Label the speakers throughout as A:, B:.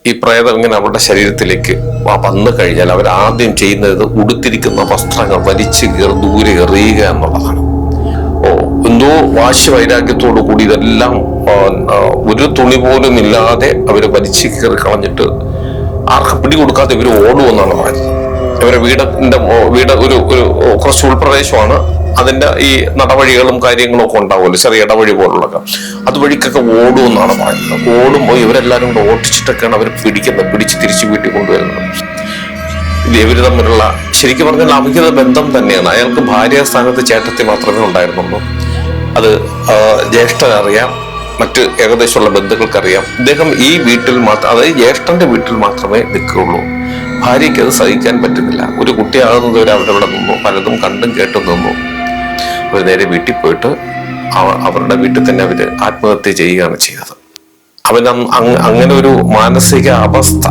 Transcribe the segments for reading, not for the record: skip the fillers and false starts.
A: ഈ പ്രേതം ഇങ്ങനെ അവരുടെ ശരീരത്തിലേക്ക് വന്നു കഴിഞ്ഞാൽ അവർ ആദ്യം ചെയ്യുന്നത് ഉടുത്തിരിക്കുന്ന വസ്ത്രങ്ങൾ വലിച്ചു ദൂരെ എറിയുക എന്നുള്ളതാണ്. എന്തോ വാശി വൈരാഗ്യത്തോടു കൂടി ഇതെല്ലാം ഒരു തുണി പോലും ഇല്ലാതെ അവര് വലിച്ചു കീറി കളഞ്ഞിട്ട് ആർക്കും പിടികൊടുക്കാതെ ഇവർ ഓടുമെന്നാണ് പറയുന്നത്. ഇവരെ വീട് ഒരു കുറച്ച് ഉൾപ്രദേശമാണ്. അതിന്റെ ഈ നടവഴികളും കാര്യങ്ങളും ഒക്കെ ഉണ്ടാവുമല്ലോ, ചെറിയ ഇടവഴി പോലുള്ളതൊക്കെ, അതുവഴിക്കൊക്കെ ഓടുമെന്നാണ് പറയുന്നത്. ഓടുമ്പോൾ ഇവരെല്ലാരും കൂടെ ഓട്ടിച്ചിട്ടൊക്കെയാണ് അവർ പിടിച്ച് തിരിച്ചു വീട്ടിൽ കൊണ്ടുവരുന്നത്. ഇവര് തമ്മിലുള്ള ശരിക്കും പറഞ്ഞാൽ അവിഹിത ബന്ധം തന്നെയാണ്. അയാൾക്ക് ഭാര്യാസ്ഥാനത്ത് ചേട്ടത്തി മാത്രമേ ഉണ്ടായിരുന്നുള്ളൂ. അത് ജ്യേഷ്ഠനറിയാം, മറ്റ് ഏകദേശമുള്ള ബന്ധുക്കൾക്കറിയാം. ഇദ്ദേഹം ഈ വീട്ടിൽ അതായത് ജ്യേഷ്ഠന്റെ വീട്ടിൽ മാത്രമേ നിൽക്കുകയുള്ളൂ. ഭാര്യയ്ക്ക് അത് സഹിക്കാൻ പറ്റുന്നില്ല. ഒരു കുട്ടിയാകുന്നത് വരെ അവരവിടെ നിന്നു, പലതും കണ്ടും കേട്ടും നിന്നു. അവർ നേരെ വീട്ടിൽ പോയിട്ട് അവരുടെ വീട്ടിൽ തന്നെ അവര് ആത്മഹത്യ ചെയ്യുകയാണ് ചെയ്തത്. അങ്ങനെ ഒരു മാനസിക അവസ്ഥ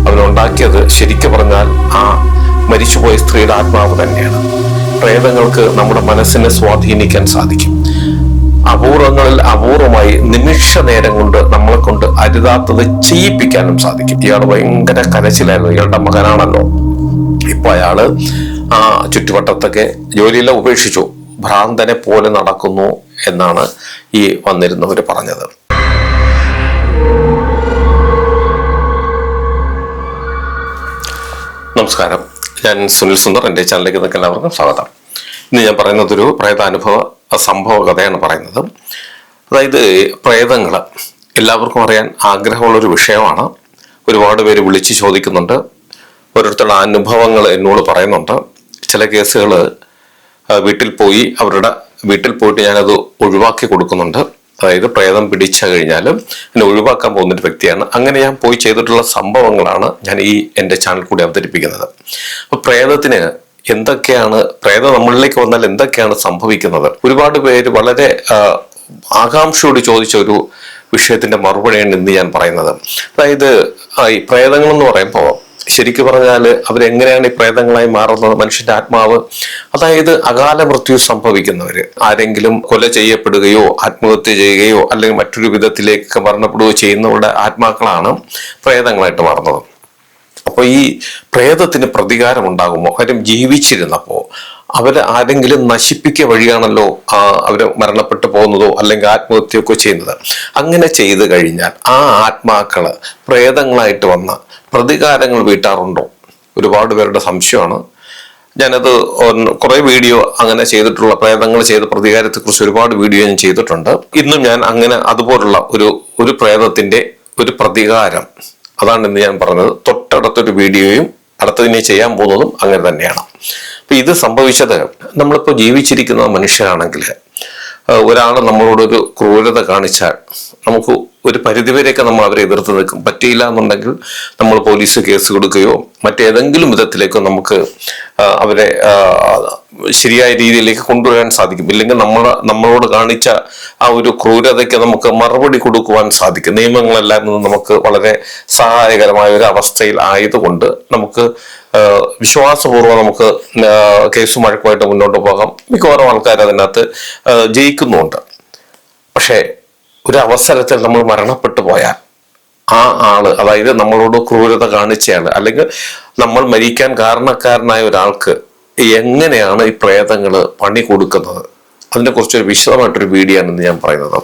A: അവനുണ്ടാക്കിയത് ശരിക്കും പറഞ്ഞാൽ ആ മരിച്ചുപോയ സ്ത്രീയുടെ ആത്മാവ് തന്നെയാണ്. പ്രേതങ്ങൾക്ക് നമ്മുടെ മനസ്സിനെ സ്വാധീനിക്കാൻ സാധിക്കും. അപൂർവങ്ങളിൽ അപൂർവമായി നിമിഷ നേരം കൊണ്ട് നമ്മളെ കൊണ്ട് അരുതാത്തത് ചെയ്യിപ്പിക്കാനും സാധിക്കും. ഇയാൾ ഭയങ്കര കരച്ചിലായിരുന്നു. ഇയാളുടെ മകനാണല്ലോ. ഇപ്പൊ അയാള് ആ ചുറ്റുവട്ടത്തൊക്കെ ജോലിയെല്ലാം ഉപേക്ഷിച്ചു, ഭ്രാന്തനെ പോലെ നടക്കുന്നു എന്നാണ് ഈ വന്നിരുന്നവര് പറഞ്ഞത്. നമസ്കാരം, ഞാൻ സുനിൽ സുന്ദർ. എൻ്റെ ചാനലിലേക്ക് നിങ്ങൾക്ക് എല്ലാവർക്കും സ്വാഗതം. ഇന്ന് ഞാൻ പറയുന്നത് ഒരു പ്രേതാനുഭവ സംഭവ കഥയാണ് പറയുന്നത്. അതായത് പ്രേതങ്ങൾ എല്ലാവർക്കും അറിയാൻ ആഗ്രഹമുള്ളൊരു വിഷയമാണ്. ഒരുപാട് പേര് വിളിച്ച് ചോദിക്കുന്നുണ്ട്, ഓരോരുത്തരുടെ അനുഭവങ്ങൾ എന്നോട് പറയുന്നുണ്ട്. ചില കേസുകൾ അവരുടെ വീട്ടിൽ പോയിട്ട് ഞാനത് ഒഴിവാക്കി കൊടുക്കുന്നുണ്ട്. അതായത് പ്രേതം പിടിച്ചു കഴിഞ്ഞാലും എന്നെ ഒഴിവാക്കാൻ പോകുന്നൊരു വ്യക്തിയാണ്. അങ്ങനെ ഞാൻ പോയി ചെയ്തിട്ടുള്ള സംഭവങ്ങളാണ് ഞാൻ ഈ എൻ്റെ ചാനൽ കൂടി അവതരിപ്പിക്കുന്നത്. അപ്പൊ പ്രേതത്തിന് പ്രേതം നമ്മളിലേക്ക് വന്നാൽ എന്തൊക്കെയാണ് സംഭവിക്കുന്നത്? ഒരുപാട് പേര് വളരെ ആകാംക്ഷയോട് ചോദിച്ച ഒരു വിഷയത്തിന്റെ മറുപടിയാണ് ഇന്ന് ഞാൻ പറയുന്നത്. അതായത് ഈ പ്രേതങ്ങൾ എന്ന് പറയുമ്പോൾ ശരിക്കും പറഞ്ഞാൽ അവരെങ്ങനെയാണ് ഈ പ്രേതങ്ങളായി മാറുന്നത്? മനുഷ്യന്റെ ആത്മാവ്, അതായത് അകാല മൃത്യു സംഭവിക്കുന്നവര്, ആരെങ്കിലും കൊല ചെയ്യപ്പെടുകയോ ആത്മഹത്യ ചെയ്യുകയോ അല്ലെങ്കിൽ മറ്റൊരു വിധത്തിലേക്ക് മരണപ്പെടുകയോ ചെയ്യുന്നവരുടെ ആത്മാക്കളാണ് പ്രേതങ്ങളായിട്ട് മാറുന്നത്. അപ്പൊ ഈ പ്രേതത്തിന് പ്രതികാരം ഉണ്ടാകുമോ? കാര്യം ജീവിച്ചിരുന്നപ്പോ അവര് ആരെങ്കിലും നശിപ്പിക്കുക വഴിയാണല്ലോ അവര് മരണപ്പെട്ടു പോകുന്നതോ അല്ലെങ്കിൽ ആത്മഹത്യയൊക്കെ ചെയ്യുന്നത്. അങ്ങനെ ചെയ്തു കഴിഞ്ഞാൽ ആ ആത്മാക്കള് പ്രേതങ്ങളായിട്ട് വന്ന പ്രതികാരങ്ങൾ വീട്ടാറുണ്ടോ? ഒരുപാട് പേരുടെ സംശയമാണ്. ഞാനത് കുറെ വീഡിയോ അങ്ങനെ ചെയ്തിട്ടുള്ള പ്രേതങ്ങൾ ചെയ്ത പ്രതികാരത്തെ കുറിച്ച് ഒരുപാട് വീഡിയോ ഞാൻ ചെയ്തിട്ടുണ്ട്. ഇന്നും ഞാൻ അങ്ങനെ അതുപോലുള്ള ഒരു പ്രേതത്തിന്റെ ഒരു പ്രതികാരം, അതാണ് ഇന്ന് ഞാൻ പറഞ്ഞത്. തൊട്ടടുത്തൊരു വീഡിയോയും അടുത്തതിനെ ചെയ്യാൻ പോകുന്നതും അങ്ങനെ തന്നെയാണ്. അപ്പൊ ഇത് സംഭവിച്ചത്, നമ്മളിപ്പോ ജീവിച്ചിരിക്കുന്ന മനുഷ്യരാണെങ്കിൽ ഒരാൾ നമ്മളോടൊരു ക്രൂരത കാണിച്ചാൽ നമുക്ക് ഒരു പരിധിവരെയൊക്കെ നമ്മൾ അവരെ എതിർത്ത് നിൽക്കും. പറ്റിയില്ല എന്നുണ്ടെങ്കിൽ നമ്മൾ പോലീസ് കേസ് കൊടുക്കുകയോ മറ്റേതെങ്കിലും വിധത്തിലേക്കോ നമുക്ക് അവരെ ശരിയായ രീതിയിലേക്ക് കൊണ്ടുവരാൻ സാധിക്കും. ഇല്ലെങ്കിൽ നമ്മളോട് കാണിച്ച ആ ഒരു ക്രൂരതയ്ക്ക് നമുക്ക് മറുപടി കൊടുക്കുവാൻ സാധിക്കും. നിയമങ്ങളെല്ലാം നമുക്ക് വളരെ സഹായകരമായ ഒരു അവസ്ഥയിൽ ആയതുകൊണ്ട് നമുക്ക് വിശ്വാസപൂർവ്വം നമുക്ക് കേസും വഴക്കുമായിട്ട് മുന്നോട്ട് പോകാം. മിക്കവാറും ആൾക്കാർ അതിനകത്ത് ജയിക്കുന്നുണ്ട്. പക്ഷേ ഒരു അവസരത്തിൽ നമ്മൾ മരണപ്പെട്ടു പോയാൽ ആ ആള്, അതായത് നമ്മളോട് ക്രൂരത കാണിച്ചയാള് അല്ലെങ്കിൽ നമ്മൾ മരിക്കാൻ കാരണക്കാരനായ ഒരാൾക്ക് എങ്ങനെയാണ് ഈ പ്രേതങ്ങൾ പണി കൊടുക്കുന്നത്, അതിനെ കുറിച്ചൊരു വിശദമായിട്ടൊരു വീഡിയോ ആണ് ഇന്ന് ഞാൻ പറയുന്നത്.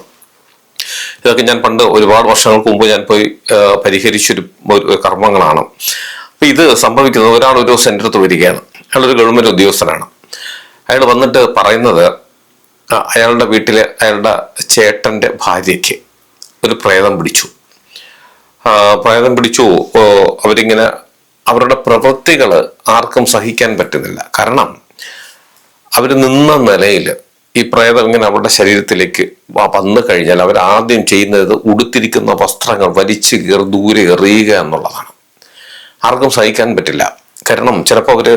A: ഇതൊക്കെ ഞാൻ പണ്ട് ഒരുപാട് വർഷങ്ങൾക്ക് മുമ്പ് ഞാൻ പോയി പരിഹരിച്ചൊരു കർമ്മങ്ങളാണ്. അപ്പൊ ഇത് സംഭവിക്കുന്നത്, ഒരാൾ ഒരു സെന്ററത്ത് വരികയാണ്. അയാളൊരു ഗവൺമെന്റ് ഉദ്യോഗസ്ഥനാണ്. അയാൾ വന്നിട്ട് പറയുന്നത്, അയാളുടെ വീട്ടിലെ അയാളുടെ ചേട്ടന്റെ ഭാര്യയ്ക്ക് ഒരു പ്രേതം പിടിച്ചു. അവരിങ്ങനെ അവരുടെ പ്രവൃത്തികൾ ആർക്കും സഹിക്കാൻ പറ്റുന്നില്ല. കാരണം അവർ നിന്ന നിലയിൽ ഈ പ്രേതം ഇങ്ങനെ അവരുടെ ശരീരത്തിലേക്ക് വന്നു കഴിഞ്ഞാൽ അവർ ആദ്യം ചെയ്യുന്നത് ഉടുത്തിരിക്കുന്ന വസ്ത്രങ്ങൾ വലിച്ചു ദൂരെ എറിയുക എന്നുള്ളതാണ്. ആർക്കും സഹിക്കാൻ പറ്റില്ല. കാരണം ചിലപ്പോൾ അവര്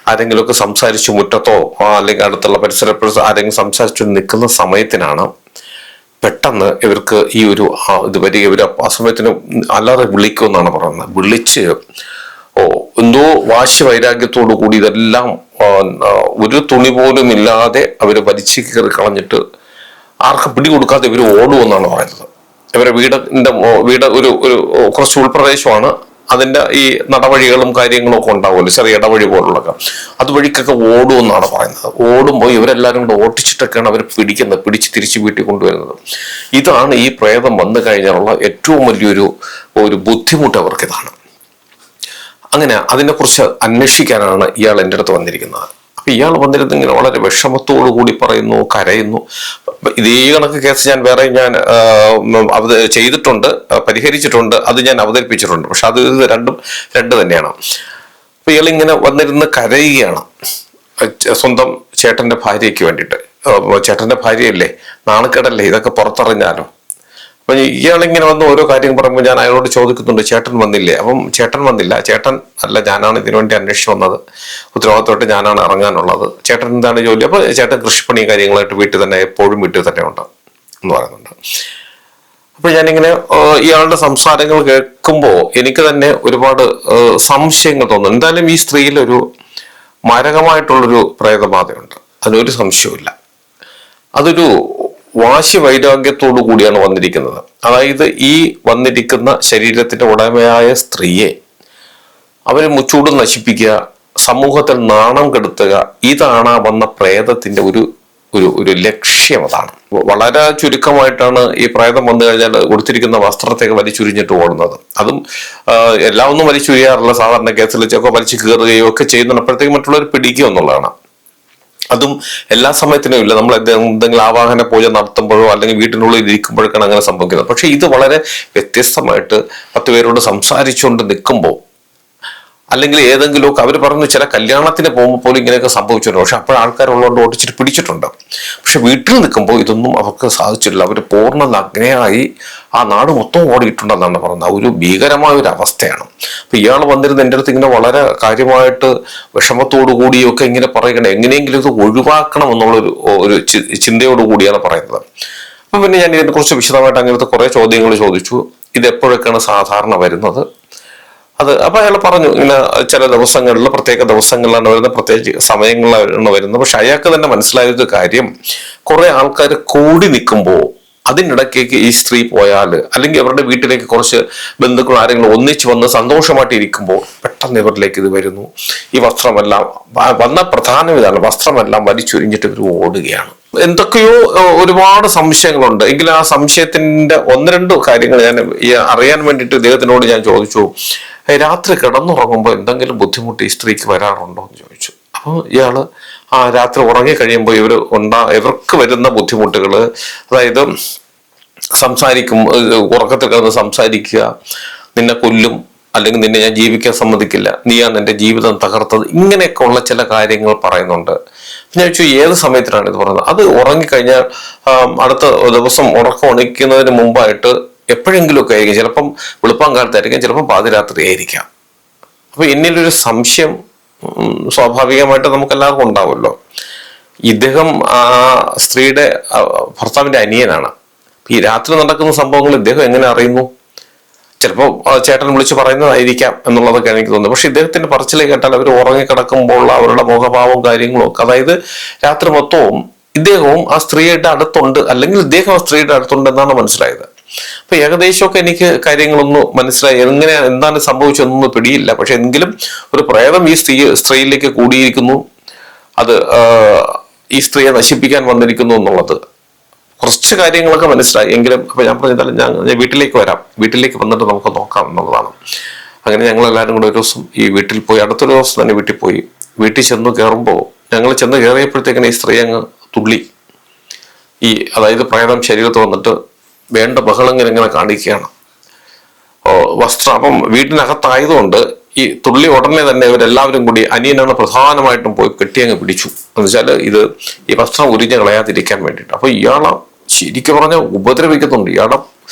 A: ആരെങ്കിലുമൊക്കെ സംസാരിച്ചു മുറ്റത്തോ അല്ലെങ്കിൽ അടുത്തുള്ള പരിസരത്ത് ആരെങ്കിലും സംസാരിച്ചു നിൽക്കുന്ന സമയത്തിനാണ് പെട്ടെന്ന് ഇവർക്ക് ഈ ഒരു ഇത് വരിക. ഇവർ ആ സമയത്തിന് അല്ലാതെ വിളിക്കുമെന്നാണ് പറയുന്നത്. വിളിച്ച് എന്തോ വാശി വൈരാഗ്യത്തോടു കൂടി ഇതെല്ലാം ഒരു തുണി പോലും ഇല്ലാതെ അവര് വലിച്ചു കീറി കളഞ്ഞിട്ട് ആർക്കും പിടികൊടുക്കാതെ ഇവർ ഓടുമെന്നാണ് പറയുന്നത്. ഇവരെ വീട് ഒരു കുറച്ച് ഉൾപ്രദേശമാണ്. അതിന്റെ ഈ നടവഴികളും കാര്യങ്ങളും ഒക്കെ ഉണ്ടാവുമല്ലോ, ചെറിയ ഇടവഴി പോലുള്ളതൊക്കെ, അതുവഴിക്കൊക്കെ ഓടുമെന്നാണ് പറയുന്നത്. ഓടുമ്പോൾ ഇവരെല്ലാവരും കൂടെ ഓട്ടിച്ചിട്ടൊക്കെയാണ് അവർ പിടിച്ച് തിരിച്ച് വീട്ടിൽ കൊണ്ടുവരുന്നത്. ഇതാണ് ഈ പ്രേതം വന്നു കഴിഞ്ഞാലുള്ള ഏറ്റവും വലിയൊരു ബുദ്ധിമുട്ട് അവർക്കിതാണ്. അങ്ങനെ അതിനെക്കുറിച്ച് അന്വേഷിക്കാനാണ് ഇയാൾ എൻ്റെ അടുത്ത് വന്നിരിക്കുന്നത്. അപ്പൊ ഇയാൾ വന്നിരുന്ന് ഇങ്ങനെ വളരെ വിഷമത്തോടു കൂടി പറയുന്നു, കരയുന്നു. ഇതേ കണക്ക് കേസ് ഞാൻ ചെയ്തിട്ടുണ്ട്, പരിഹരിച്ചിട്ടുണ്ട്, അത് ഞാൻ അവതരിപ്പിച്ചിട്ടുണ്ട്. പക്ഷെ അത് രണ്ടും രണ്ട് തന്നെയാണ്. അപ്പൊ ഇയാൾ ഇങ്ങനെ വന്നിരുന്ന് കരയുകയാണ് സ്വന്തം ചേട്ടന്റെ ഭാര്യയ്ക്ക് വേണ്ടിയിട്ട്. ചേട്ടന്റെ ഭാര്യയല്ലേ, നാണക്കേടല്ലേ ഇതൊക്കെ പുറത്തറിഞ്ഞാലോ. അപ്പൊ ഇയാളിങ്ങനെ വന്ന് ഓരോ കാര്യം പറയുമ്പോൾ ഞാൻ അയാളോട് ചോദിക്കുന്നുണ്ട്, ചേട്ടൻ വന്നില്ലേ? അപ്പം ചേട്ടൻ വന്നില്ല. ചേട്ടൻ അല്ല, ഞാനാണ് ഇതിനു വേണ്ടി അന്വേഷിച്ച് വന്നത്, ഉത്തരവാദിത്തമായിട്ട് ഞാനാണ് ഇറങ്ങാനുള്ളത്. ചേട്ടൻ എന്താണ് ജോലി? അപ്പൊ ചേട്ടൻ കൃഷിപ്പണി കാര്യങ്ങളായിട്ട് വീട്ടിൽ തന്നെ, എപ്പോഴും വീട്ടിൽ തന്നെ ഉണ്ട് എന്ന് പറയുന്നുണ്ട്. അപ്പൊ ഞാനിങ്ങനെ ഇയാളുടെ സംസാരങ്ങൾ കേൾക്കുമ്പോൾ എനിക്ക് തന്നെ ഒരുപാട് സംശയങ്ങൾ തോന്നുന്നു. എന്തായാലും ഈ സ്ത്രീയിലൊരു മാരകമായിട്ടുള്ളൊരു പ്രേതബാധയുണ്ട്, അതിനൊരു സംശയവുമില്ല. അതൊരു വാശി വൈരാഗ്യത്തോടു കൂടിയാണ് വന്നിരിക്കുന്നത്. അതായത് ഈ വന്നിരിക്കുന്ന ശരീരത്തിന്റെ ഉടമയായ സ്ത്രീയെ അവര് മുച്ചൂട് നശിപ്പിക്കുക, സമൂഹത്തിൽ നാണം കെടുത്തുക, ഇതാണ് ആ വന്ന പ്രേതത്തിന്റെ ഒരു ലക്ഷ്യം. അതാണ്. വളരെ ചുരുക്കമായിട്ടാണ് ഈ പ്രേതം വന്നു കഴിഞ്ഞാൽ കൊടുത്തിരിക്കുന്ന വസ്ത്രത്തേക്ക് വലിച്ചുരിഞ്ഞിട്ട് ഓടുന്നത്. അതും എല്ലാം ഒന്നും വലിച്ചുരിയാറില്ല. സാധാരണ കേസിൽ ഒക്കെ വലിച്ചു കീറുകയോ ഒക്കെ ചെയ്യുന്നുണ്ട്. അപ്പോഴത്തേക്ക് മറ്റുള്ളവർ പിടിക്കുക എന്നുള്ളതാണ്. അതും എല്ലാ സമയത്തിനും ഇല്ല. നമ്മൾ എന്തെങ്കിലും ആവാഹന പൂജ നടത്തുമ്പോഴോ അല്ലെങ്കിൽ വീട്ടിനുള്ളിൽ ഇരിക്കുമ്പോഴൊക്കെയാണ് അങ്ങനെ സംഭവിക്കുന്നത്. പക്ഷെ ഇത് വളരെ വ്യത്യസ്തമായിട്ട് 10 പേരോട് സംസാരിച്ചുകൊണ്ട് നിൽക്കുമ്പോൾ, അല്ലെങ്കിൽ ഏതെങ്കിലുമൊക്കെ അവർ പറഞ്ഞു ചില കല്യാണത്തിന് പോകുമ്പോൾ പോലും ഇങ്ങനെയൊക്കെ സംഭവിച്ചിട്ടുണ്ട്. പക്ഷെ അപ്പോൾ ആൾക്കാരുള്ളതുകൊണ്ട് ഓടിച്ചിട്ട് പിടിച്ചിട്ടുണ്ട്. പക്ഷെ വീട്ടിൽ നിൽക്കുമ്പോൾ ഇതൊന്നും അവർക്ക് സാധിച്ചിട്ടില്ല. അവർ പൂർണ്ണ നഗ്നയായി ആ നാട് മൊത്തം ഓടിയിട്ടുണ്ടെന്നാണ് പറയുന്നത്. ഒരു ഭീകരമായ ഒരു അവസ്ഥയാണ്. അപ്പൊ ഇയാൾ വന്നിരുന്ന എൻ്റെ അടുത്ത് ഇങ്ങനെ വളരെ കാര്യമായിട്ട് വിഷമത്തോടു കൂടിയൊക്കെ ഇങ്ങനെ പറയണം, എങ്ങനെയെങ്കിലും ഇത് ഒഴിവാക്കണം എന്നുള്ളൊരു ചിന്തയോടു കൂടിയാണ് പറയുന്നത്. അപ്പൊ പിന്നെ ഞാൻ ഇതിനെക്കുറിച്ച് വിശദമായിട്ട് അങ്ങനത്തെ കുറെ ചോദ്യങ്ങൾ ചോദിച്ചു. ഇത് എപ്പോഴൊക്കെയാണ് സാധാരണ വരുന്നത്? അപ്പൊ അയാൾ പറഞ്ഞു, ഇങ്ങനെ ചില ദിവസങ്ങളിൽ, പ്രത്യേക ദിവസങ്ങളിലാണ് വരുന്നത്, പ്രത്യേക സമയങ്ങളിലാണ് വരുന്നത്. പക്ഷെ അയാൾക്ക് തന്നെ മനസ്സിലായൊരു കാര്യം, കുറെ ആൾക്കാർ കൂടി നിൽക്കുമ്പോൾ അതിനിടയ്ക്കേക്ക് ഈ സ്ത്രീ പോയാൽ, അല്ലെങ്കിൽ അവരുടെ വീട്ടിലേക്ക് കുറച്ച് ബന്ധുക്കൾ ആരെങ്കിലും ഒന്നിച്ച് വന്ന് സന്തോഷമായിട്ട് ഇരിക്കുമ്പോൾ പെട്ടെന്ന് ഇവരിലേക്ക് ഇത് വരുന്നു. ഈ വസ്ത്രമെല്ലാം വന്ന പ്രധാന ഇതാണ്, വസ്ത്രമെല്ലാം വലിച്ചൊരിഞ്ഞിട്ട് ഇവർ ഓടുകയാണ്. എന്തൊക്കെയോ ഒരുപാട് സംശയങ്ങളുണ്ട്. എങ്കിലും ആ സംശയത്തിന്റെ 1-2 കാര്യങ്ങൾ ഞാൻ അറിയാൻ വേണ്ടിയിട്ട് ഇദ്ദേഹത്തിനോട് ഞാൻ ചോദിച്ചു, രാത്രി കിടന്നുറങ്ങുമ്പോൾ എന്തെങ്കിലും ബുദ്ധിമുട്ട് ഈ സ്ത്രീക്ക് വരാറുണ്ടോ എന്ന് ചോദിച്ചു. അപ്പോൾ ഇയാള് രാത്രി ഉറങ്ങി കഴിയുമ്പോൾ ഇവർക്ക് വരുന്ന ബുദ്ധിമുട്ടുകൾ, അതായത് സംസാരിക്കും, ഉറക്കത്തിൽ കിടന്ന് സംസാരിക്കുക, നിന്നെ കൊല്ലും, അല്ലെങ്കിൽ നിന്നെ ഞാൻ ജീവിക്കാൻ സമ്മതിക്കില്ല, നീയാണ് എൻ്റെ ജീവിതം തകർത്തത്, ഇങ്ങനെയൊക്കെ ഉള്ള ചില കാര്യങ്ങൾ പറയുന്നുണ്ട്. ഞാൻ ചോദിച്ചു ഏത് സമയത്തിനാണ് ഇത് പറയുന്നത്? അത് ഉറങ്ങിക്കഴിഞ്ഞാൽ അടുത്ത ദിവസം ഉറക്കം ഉണയ്ക്കുന്നതിന് മുമ്പായിട്ട് എപ്പോഴെങ്കിലുമൊക്കെ ആയിരിക്കും. ചിലപ്പം വെളുപ്പാൻ കാലത്തായിരിക്കും, ചിലപ്പോൾ പാതിരാത്രി ആയിരിക്കാം. അപ്പൊ എന്നിലൊരു സംശയം സ്വാഭാവികമായിട്ട് നമുക്ക് എല്ലാവർക്കും ഉണ്ടാവുമല്ലോ. ഇദ്ദേഹം സ്ത്രീയുടെ ഭർത്താവിന്റെ അനിയനാണ്. ഈ രാത്രി നടക്കുന്ന സംഭവങ്ങൾ ഇദ്ദേഹം എങ്ങനെ അറിയുന്നു? ചിലപ്പോൾ ചേട്ടൻ വിളിച്ച് പറയുന്നതായിരിക്കാം എന്നുള്ളതൊക്കെ എനിക്ക് തോന്നുന്നു. പക്ഷെ ഇദ്ദേഹത്തിന്റെ പറച്ചിലേക്ക് കേട്ടാൽ അവർ ഉറങ്ങിക്കിടക്കുമ്പോൾ അവരുടെ മുഖഭാവവും കാര്യങ്ങളും ഒക്കെ, അതായത് രാത്രി മൊത്തവും ഇദ്ദേഹവും ആ സ്ത്രീയുടെ അടുത്തുണ്ട്, അല്ലെങ്കിൽ ഇദ്ദേഹം ആ സ്ത്രീയുടെ അടുത്തുണ്ട് എന്നാണ് മനസ്സിലായത്. അപ്പൊ ഏകദേശമൊക്കെ എനിക്ക് കാര്യങ്ങളൊന്നും മനസ്സിലായി. എന്താണ് സംഭവിച്ചതൊന്നും പിടിയില്ല. പക്ഷെ എങ്കിലും ഒരു പ്രേതം ഈ സ്ത്രീയിലേക്ക് കൂടിയിരിക്കുന്നു, അത് ഈ സ്ത്രീയെ നശിപ്പിക്കാൻ വന്നിരിക്കുന്നു എന്നുള്ളത് കുറച്ച് കാര്യങ്ങളൊക്കെ മനസ്സിലായി. എങ്കിലും അപ്പൊ ഞാൻ പറഞ്ഞാലും ഞാൻ വീട്ടിലേക്ക് വരാം, വീട്ടിലേക്ക് വന്നിട്ട് നമുക്ക് നോക്കാം എന്നുള്ളതാണ്. അങ്ങനെ ഞങ്ങൾ എല്ലാവരും കൂടെ ഒരു ദിവസം ഈ വീട്ടിൽ പോയി, അടുത്തൊരു ദിവസം തന്നെ വീട്ടിൽ പോയി. വീട്ടിൽ ചെന്ന് കയറുമ്പോൾ ഞങ്ങൾ ചെന്ന് കയറിയപ്പോഴത്തേക്കിനെ ഈ സ്ത്രീ അങ്ങ് തുള്ളി. അതായത് പ്രേതം ശരീരത്ത് വന്നിട്ട് വേണ്ട ബഹളങ്ങൾ ഇങ്ങനെ കാണിക്കുകയാണ്. വസ്ത്രം അപ്പം വീട്ടിനകത്തായതുകൊണ്ട് ഈ തുള്ളി ഉടനെ തന്നെ ഇവരെല്ലാവരും കൂടി, അനിയനാണ് പ്രധാനമായിട്ടും പോയി കെട്ടിയങ്ങ് പിടിച്ചു. എന്ന് വെച്ചാൽ ഈ വസ്ത്രം ഉരിഞ്ഞ് കളയാതിരിക്കാൻ വേണ്ടിയിട്ട്. അപ്പൊ ഇയാളെ ശരിക്കും പറഞ്ഞാൽ ഉപദ്രവിക്കുന്നുണ്ട്. ഇയാളെ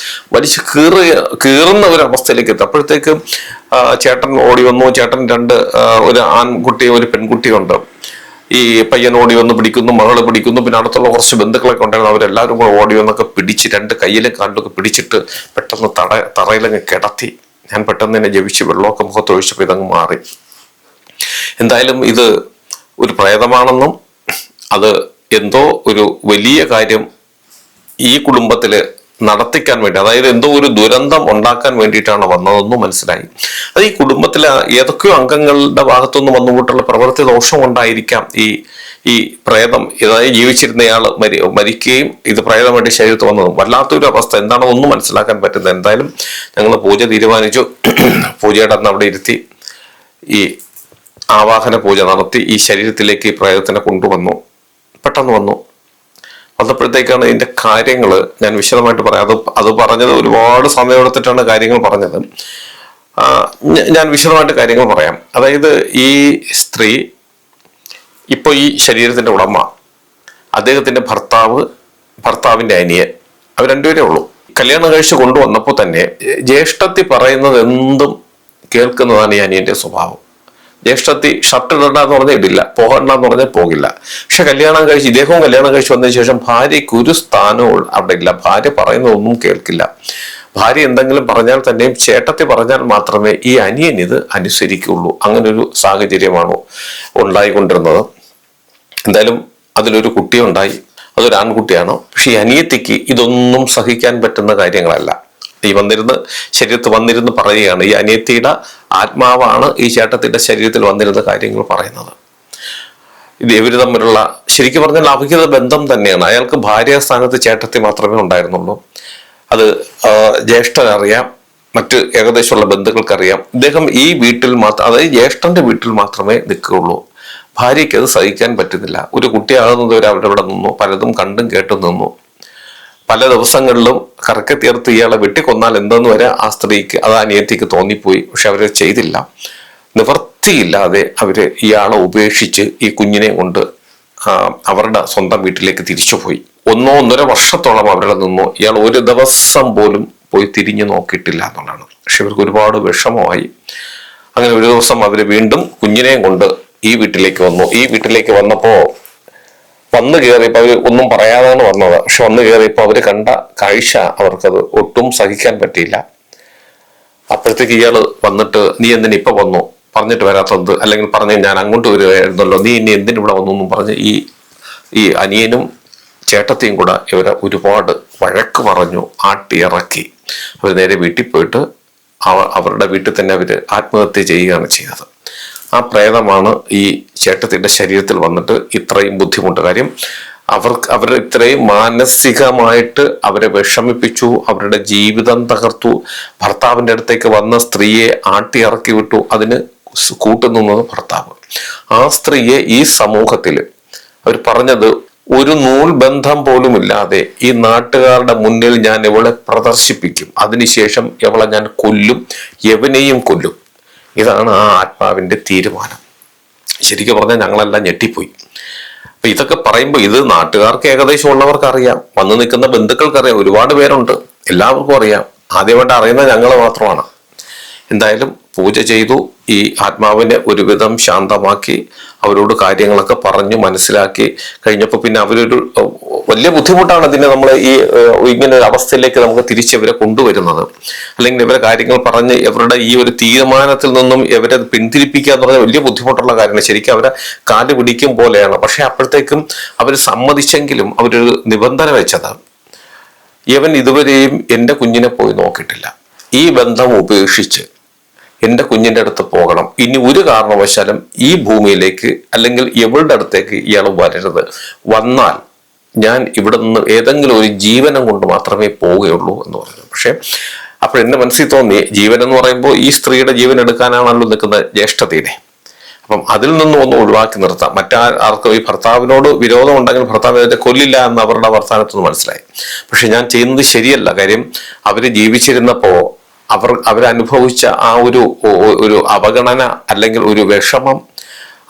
A: വലിച്ച് കീറുന്ന ഒരു അവസ്ഥയിലേക്ക് എത്തും. അപ്പോഴത്തേക്കും ചേട്ടൻ ഓടി വന്നു. ചേട്ടൻ ഒരു ആൺകുട്ടിയും ഒരു പെൺകുട്ടിയുണ്ട്. ഈ പയ്യൻ ഓടി വന്ന് പിടിക്കുന്നു, മകള് പിടിക്കുന്നു, പിന്നെ അടുത്തുള്ള കുറച്ച് ബന്ധുക്കളൊക്കെ ഉണ്ടായിരുന്നു. അവരെല്ലാവരും കൂടെ ഓടി വന്നൊക്കെ പിടിച്ച് 2 കയ്യിലും കാലിലൊക്കെ പിടിച്ചിട്ട് പെട്ടെന്ന് തറയിലങ്ങ് കിടത്തി. ഞാൻ പെട്ടെന്ന് തന്നെ ജപിച്ച് വെള്ളമൊക്കെ മുഖത്തൊഴിച്ചപ്പോൾ ഇതങ്ങ് മാറി. എന്തായാലും ഇത് ഒരു പ്രേതമാണെന്നും അത് എന്തോ ഒരു വലിയ കാര്യം ഈ കുടുംബത്തില് നടത്തിക്കാൻ വേണ്ടി, അതായത് എന്തോ ഒരു ദുരന്തം ഉണ്ടാക്കാൻ വേണ്ടിയിട്ടാണ് വന്നതെന്നും മനസ്സിലായി. അത് ഈ കുടുംബത്തിലെ ഏതൊക്കെയോ അംഗങ്ങളുടെ ഭാഗത്തുനിന്ന് വന്നുകൊണ്ടുള്ള പ്രവൃത്തി ദോഷം കൊണ്ടായിരിക്കാം ഈ പ്രേതം, അതായത് ജീവിച്ചിരുന്നയാൾ മരിക്കുകയും ഇത് പ്രേതമായിട്ട് ശരീരത്തിൽ വന്നതും. വല്ലാത്തൊരു അവസ്ഥ, എന്താണ് ഒന്നും മനസ്സിലാക്കാൻ പറ്റുന്നത്. എന്തായാലും ഞങ്ങൾ പൂജ തീരുമാനിച്ചു. പൂജയുടെ അന്ന് അവിടെ ഇരുത്തി ഈ ആവാഹന പൂജ നടത്തി ഈ ശരീരത്തിലേക്ക് ഈ പ്രേതത്തിനെ കൊണ്ടുവന്നു. പെട്ടെന്ന് വന്നപ്പോഴത്തേക്കാണ് ഇതിന്റെ കാര്യങ്ങൾ ഞാൻ വിശദമായിട്ട് പറയാം. അത് പറഞ്ഞത് ഒരുപാട് സമയമെടുത്തിട്ടാണ് കാര്യങ്ങൾ പറഞ്ഞത്. ഞാൻ വിശദമായിട്ട് കാര്യങ്ങൾ പറയാം. അതായത് ഈ സ്ത്രീ, ഇപ്പൊ ഈ ശരീരത്തിന്റെ ഉടമ, അദ്ദേഹത്തിന്റെ ഭർത്താവിന്റെ അനിയൻ, അവർ രണ്ടുപേരേ ഉള്ളൂ. കല്യാണം കഴിച്ച് കൊണ്ടുവന്നപ്പോൾ തന്നെ ജ്യേഷ്ഠത്തി പറയുന്നത് എന്തും കേൾക്കുന്നതാണ് ഈ അനിയന്റെ സ്വഭാവം. ജ്യേഷ്ഠത്തി ഷർട്ട് ഇടണ്ടെന്ന് പറഞ്ഞാൽ ഇടില്ല, പോകണ്ടെന്ന് പറഞ്ഞാൽ പോകില്ല. പക്ഷെ ഇദ്ദേഹവും കല്യാണം കഴിച്ച് വന്നതിന് ശേഷം ഭാര്യയ്ക്ക് ഒരു സ്ഥാനവും അവിടെ ഇല്ല. ഭാര്യ പറയുന്നതൊന്നും കേൾക്കില്ല. ഭാര്യ എന്തെങ്കിലും പറഞ്ഞാൽ തന്നെയും ചേട്ടത്തി പറഞ്ഞാൽ മാത്രമേ ഈ അനിയൻ ഇത് അനുസരിക്കുള്ളൂ. അങ്ങനെ ഒരു സാഹചര്യമാണ് ഉണ്ടായിക്കൊണ്ടിരുന്നത്. എന്തായാലും അതിലൊരു കുട്ടിയുണ്ടായി, അതൊരു ആൺകുട്ടിയാണ്. പക്ഷെ ഈ അനിയത്തിക്ക് ഇതൊന്നും സഹിക്കാൻ പറ്റുന്ന കാര്യങ്ങളല്ല. ശരീരത്തിൽ വന്നിരുന്ന് പറയുകയാണ്. ഈ അനിയത്തിയുടെ ആത്മാവാണ് ഈ ചേട്ടത്തിന്റെ ശരീരത്തിൽ വന്നിരുന്ന കാര്യങ്ങൾ പറയുന്നത്. ഇത് ഇവര് തമ്മിലുള്ള ശരിക്കും പറഞ്ഞാൽ അവിഹിത ബന്ധം തന്നെയാണ്. അയാൾക്ക് ഭാര്യ സ്ഥാനത്ത് ചേട്ടത്തി മാത്രമേ ഉണ്ടായിരുന്നുള്ളൂ. അത് ജ്യേഷ്ഠനറിയാം, മറ്റ് ഏകദേശമുള്ള ബന്ധുക്കൾക്കറിയാം. ഇദ്ദേഹം ഈ വീട്ടിൽ മാത്രം, അതായത് ജ്യേഷ്ഠന്റെ വീട്ടിൽ മാത്രമേ നിൽക്കുകയുള്ളൂ. ഭാര്യയ്ക്ക് അത് സഹിക്കാൻ പറ്റുന്നില്ല. ഒരു കുട്ടിയാകുന്നത് വരെ അവരവിടെ നിന്നു, പലതും കണ്ടും കേട്ടും നിന്നു. പല ദിവസങ്ങളിലും കറക്കെ തീർത്ത് ഇയാളെ വെട്ടിക്കൊന്നാൽ എന്തെന്ന് വരെ ആ സ്ത്രീക്ക്, അത് അനിയത്തിക്ക് തോന്നിപ്പോയി. പക്ഷെ അവര് ചെയ്തില്ല. നിവർത്തിയില്ലാതെ അവര് ഇയാളെ ഉപേക്ഷിച്ച് ഈ കുഞ്ഞിനെ കൊണ്ട് അവരുടെ സ്വന്തം വീട്ടിലേക്ക് തിരിച്ചുപോയി. 1.5 വർഷത്തോളം അവരുടെ നിന്നു. ഇയാൾ ഒരു ദിവസം പോലും പോയി തിരിഞ്ഞു നോക്കിയിട്ടില്ല എന്നുള്ളതാണ്. പക്ഷെ ഇവർക്ക് ഒരുപാട് വിഷമമായി. അങ്ങനെ ഒരു ദിവസം അവര് വീണ്ടും കുഞ്ഞിനെയും കൊണ്ട് ഈ വീട്ടിലേക്ക് വന്നു. ഈ വീട്ടിലേക്ക് വന്നു കയറിയപ്പോൾ അവര് ഒന്നും പറയാതാണ് വന്നത്. പക്ഷെ വന്നു കയറിയപ്പോൾ അവര് കണ്ട കാഴ്ച അവർക്കത് ഒട്ടും സഹിക്കാൻ പറ്റിയില്ല. അപ്പോഴത്തേക്ക് ഇയാള് വന്നിട്ട്, നീ എന്തിനാ ഇപ്പൊ വന്നു, പറഞ്ഞിട്ട് വരാത്തത്, അല്ലെങ്കിൽ പറഞ്ഞ് ഞാൻ അങ്ങോട്ട് വരുമായിരുന്നല്ലോ, നീ ഇനി എന്തിനിവിടെ വന്നു എന്നും പറഞ്ഞ് ഈ അനിയനും ചേട്ടത്തെയും കൂടെ ഇവരെ ഒരുപാട് വഴക്ക് പറഞ്ഞു, ആട്ടിയിറക്കി. അവർ നേരെ വീട്ടിൽ പോയിട്ട് അവരുടെ വീട്ടിൽ തന്നെ അവര് ആത്മഹത്യ ചെയ്യുകയാണ് ചെയ്തത്. ആ പ്രേതമാണ് ഈ ചേട്ടത്തിന്റെ ശരീരത്തിൽ വന്നിട്ട് ഇത്രയും ബുദ്ധിമുട്ട്. കാര്യം അവർ ഇത്രയും മാനസികമായിട്ട് അവരെ വിഷമിപ്പിച്ചു, അവരുടെ ജീവിതം തകർത്തു. ഭർത്താവിന്റെ അടുത്തേക്ക് വന്ന സ്ത്രീയെ ആട്ടിയിറക്കി വിട്ടു. അതിന് കൂട്ടുനിന്നത് ഭർത്താവ്. ആ സ്ത്രീയെ ഈ സമൂഹത്തിൽ അവർ പറഞ്ഞത്, ഒരു നൂൽ ബന്ധം പോലും ഇല്ലാതെ ഈ നാട്ടുകാരുടെ മുന്നിൽ ഞാൻ ഇവളെ പ്രദർശിപ്പിക്കും, അതിനുശേഷം ഇവളെ ഞാൻ കൊല്ലും, യവനെയും കൊല്ലും. ഇതാണ് ആ ആത്മാവിന്റെ തീരുമാനം. ശരിക്കും പറഞ്ഞാൽ ഞങ്ങളെല്ലാം ഞെട്ടിപ്പോയി. അപ്പൊ ഇതൊക്കെ പറയുമ്പോൾ ഇത് നാട്ടുകാർക്ക് ഏകദേശം ഉള്ളവർക്ക് അറിയാം, വന്നു നിൽക്കുന്ന ബന്ധുക്കൾക്കറിയാം, ഒരുപാട് പേരുണ്ട്, എല്ലാവർക്കും അറിയാം. ആദ്യമായിട്ട് അറിയുന്നത് ഞങ്ങൾ മാത്രമാണ്. എന്തായാലും പൂജ ചെയ്തു, ഈ ആത്മാവിനെ ഒരുവിധം ശാന്തമാക്കി, അവരോട് കാര്യങ്ങളൊക്കെ പറഞ്ഞു മനസ്സിലാക്കി കഴിഞ്ഞപ്പോൾ പിന്നെ അവരൊരു വലിയ ബുദ്ധിമുട്ടാണ് ഇതിനെ നമ്മൾ ഇങ്ങനെ ഒരു അവസ്ഥയിലേക്ക് നമുക്ക് തിരിച്ചിവരെ കൊണ്ടുവരുന്നത്. അല്ലെങ്കിൽ ഇവരെ കാര്യങ്ങൾ പറഞ്ഞ് ഇവരുടെ ഈ ഒരു തീരുമാനത്തിൽ നിന്നും ഇവരെ പിന്തിരിപ്പിക്കുക എന്ന് പറഞ്ഞാൽ വലിയ ബുദ്ധിമുട്ടുള്ള കാര്യമാണ്. ശരിക്കും അവരെ കാല് പിടിക്കും പോലെയാണ്. പക്ഷെ അപ്പോഴത്തേക്കും അവർ സമ്മതിച്ചെങ്കിലും അവരൊരു നിബന്ധന വെച്ചത്, ഇവൻ ഇതുവരെയും എൻ്റെ കുഞ്ഞിനെ പോയി നോക്കിയിട്ടില്ല, ഈ ബന്ധം ഉപേക്ഷിച്ച് എൻ്റെ കുഞ്ഞിൻ്റെ അടുത്ത് പോകണം, ഇനി ഒരു കാരണവശാലും ഈ ഭൂമിയിലേക്ക് അല്ലെങ്കിൽ ഇവളുടെ അടുത്തേക്ക് ഇയാൾ വരരുത്, വന്നാൽ ഞാൻ ഇവിടെ നിന്ന് ഏതെങ്കിലും ഒരു ജീവനം കൊണ്ട് മാത്രമേ പോവുകയുള്ളൂ എന്ന് പറഞ്ഞു. പക്ഷെ അപ്പോൾ എന്റെ മനസ്സിൽ തോന്നി, ജീവൻ എന്ന് പറയുമ്പോൾ ഈ സ്ത്രീയുടെ ജീവൻ എടുക്കാനാണല്ലോ നിൽക്കുന്നത് ജ്യേഷ്ഠതയുടെ. അപ്പം അതിൽ നിന്നും ഒന്ന് ഒഴിവാക്കി നിർത്താം. ആർക്കും ഈ ഭർത്താവിനോട് വിരോധം ഉണ്ടെങ്കിൽ ഭർത്താവിനെ കൊല്ലില്ല എന്ന് അവരുടെ വർത്തമാനത്തുനിന്ന് മനസ്സിലായി. പക്ഷെ ഞാൻ ചെയ്യുന്നത് ശരിയല്ല. കാര്യം അവര് ജീവിച്ചിരുന്നപ്പോ അവരനുഭവിച്ച ആ ഒരു അവഗണന അല്ലെങ്കിൽ ഒരു വിഷമം,